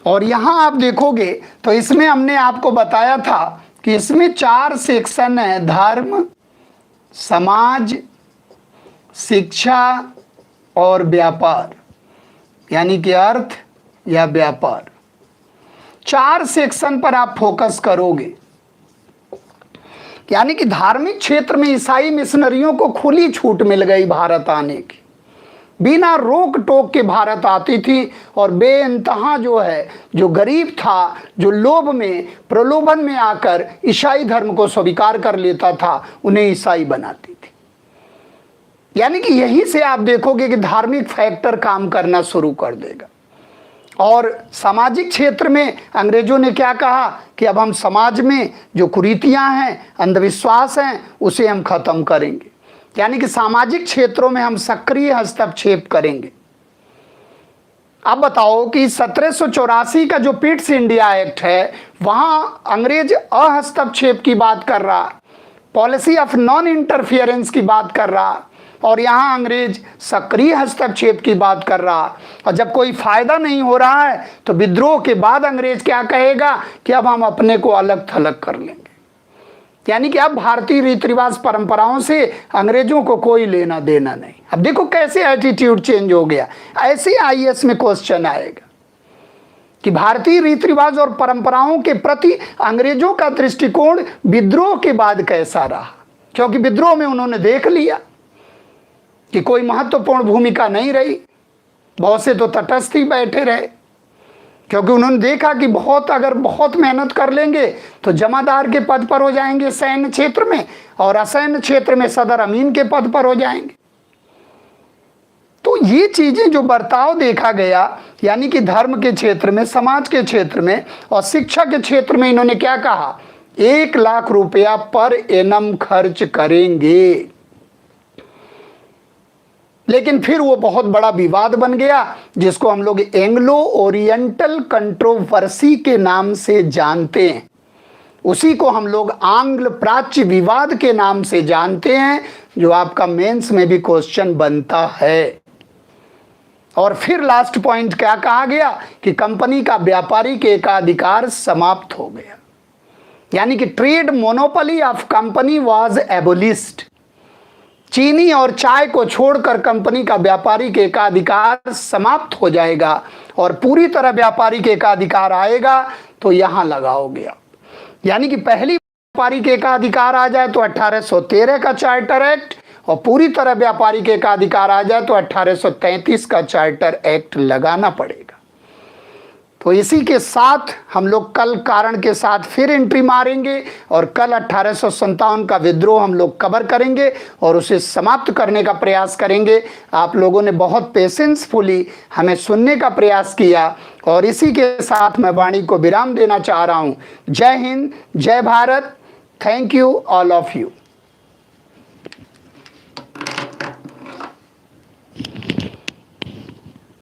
और यहाँ आप देखोगे तो इसमें हमने आपको बताया था कि इसमें 4 सेक्शन है, धर्म, समाज, शिक्षा और व्यापार, यानी कि अर्थ या व्यापार। 4 सेक्शन पर आप फोकस करोगे, यानी कि धार्मिक क्षेत्र में ईसाई मिशनरियों को खुली छूट मिल गई भारत आने की, बिना रोक टोक के भारत आती थी और बेइंतहा जो है, जो गरीब था, जो लोभ में प्रलोभन में आकर ईसाई धर्म को स्वीकार कर लेता था, उन्हें ईसाई बनाती थी। यानी कि यहीं से आप देखोगे कि धार्मिक फैक्टर काम करना शुरू कर देगा। और सामाजिक क्षेत्र में अंग्रेजों ने क्या कहा कि अब हम समाज में जो कुरीतियां हैं, अंधविश्वास हैं, उसे हम खत्म करेंगे। यानी कि सामाजिक क्षेत्रों में हम सक्रिय हस्तक्षेप करेंगे। अब बताओ कि 1784 का जो पिट्स इंडिया एक्ट है, वहां अंग्रेज अहस्तक्षेप की बात कर रहा, पॉलिसी ऑफ नॉन इंटरफियरेंस की बात कर रहा, और यहाँ अंग्रेज सक्रिय हस्तक्षेप की बात कर रहा। और जब कोई फायदा नहीं हो रहा है तो विद्रोह के बाद अंग्रेज क्या कहेगा कि अब हम अपने को अलग थलग कर लेंगे। यानी कि अब भारतीय रीति रिवाज परंपराओं से अंग्रेजों को कोई लेना देना नहीं। अब देखो कैसे एटीट्यूड चेंज हो गया। ऐसे आईएएस में क्वेश्चन आएगा कि भारतीय रीति रिवाज और परंपराओं के प्रति अंग्रेजों का दृष्टिकोण विद्रोह के बाद कैसा रहा, क्योंकि विद्रोह में उन्होंने देख लिया कि कोई महत्वपूर्ण भूमिका नहीं रही, बहुत से तो तटस्थ ही बैठे रहे, क्योंकि उन्होंने देखा कि अगर बहुत मेहनत कर लेंगे तो जमादार के पद पर हो जाएंगे सैन्य क्षेत्र में, और असैन्य क्षेत्र में सदर अमीन के पद पर हो जाएंगे। तो ये चीजें जो बर्ताव देखा गया, यानी कि धर्म के क्षेत्र में, समाज के क्षेत्र में और शिक्षा के क्षेत्र में, इन्होंने क्या कहा, 1 लाख रुपया पर एनम खर्च करेंगे। लेकिन फिर वो बहुत बड़ा विवाद बन गया, जिसको हम लोग एंग्लो ओरिएंटल कंट्रोवर्सी के नाम से जानते हैं। उसी को हम लोग आंग्ल प्राच्य विवाद के नाम से जानते हैं, जो आपका मेंस में भी क्वेश्चन बनता है। और फिर लास्ट पॉइंट क्या कहा गया कि कंपनी का व्यापारिक एकाधिकार समाप्त हो गया, यानी कि trade monopoly of company was एबोलिश्ड। चीनी और चाय को छोड़कर कंपनी का व्यापारिक एकाधिकार समाप्त हो जाएगा और पूरी तरह व्यापारिक एकाधिकार आएगा। तो यहां लगाओगे आप, यानी कि पहली व्यापारिक एकाधिकार आ जाए तो 1813 का चार्टर एक्ट, और पूरी तरह व्यापारिक एकाधिकार आ जाए तो 1833 का चार्टर एक्ट लगाना पड़ेगा। तो इसी के साथ हम लोग कल कारण के साथ फिर एंट्री मारेंगे, और कल 1857 का विद्रोह हम लोग कवर करेंगे और उसे समाप्त करने का प्रयास करेंगे। आप लोगों ने बहुत पेशेंसफुली हमें सुनने का प्रयास किया, और इसी के साथ मैं वाणी को विराम देना चाह रहा हूँ। जय हिंद, जय Bharat. Thank you all of you.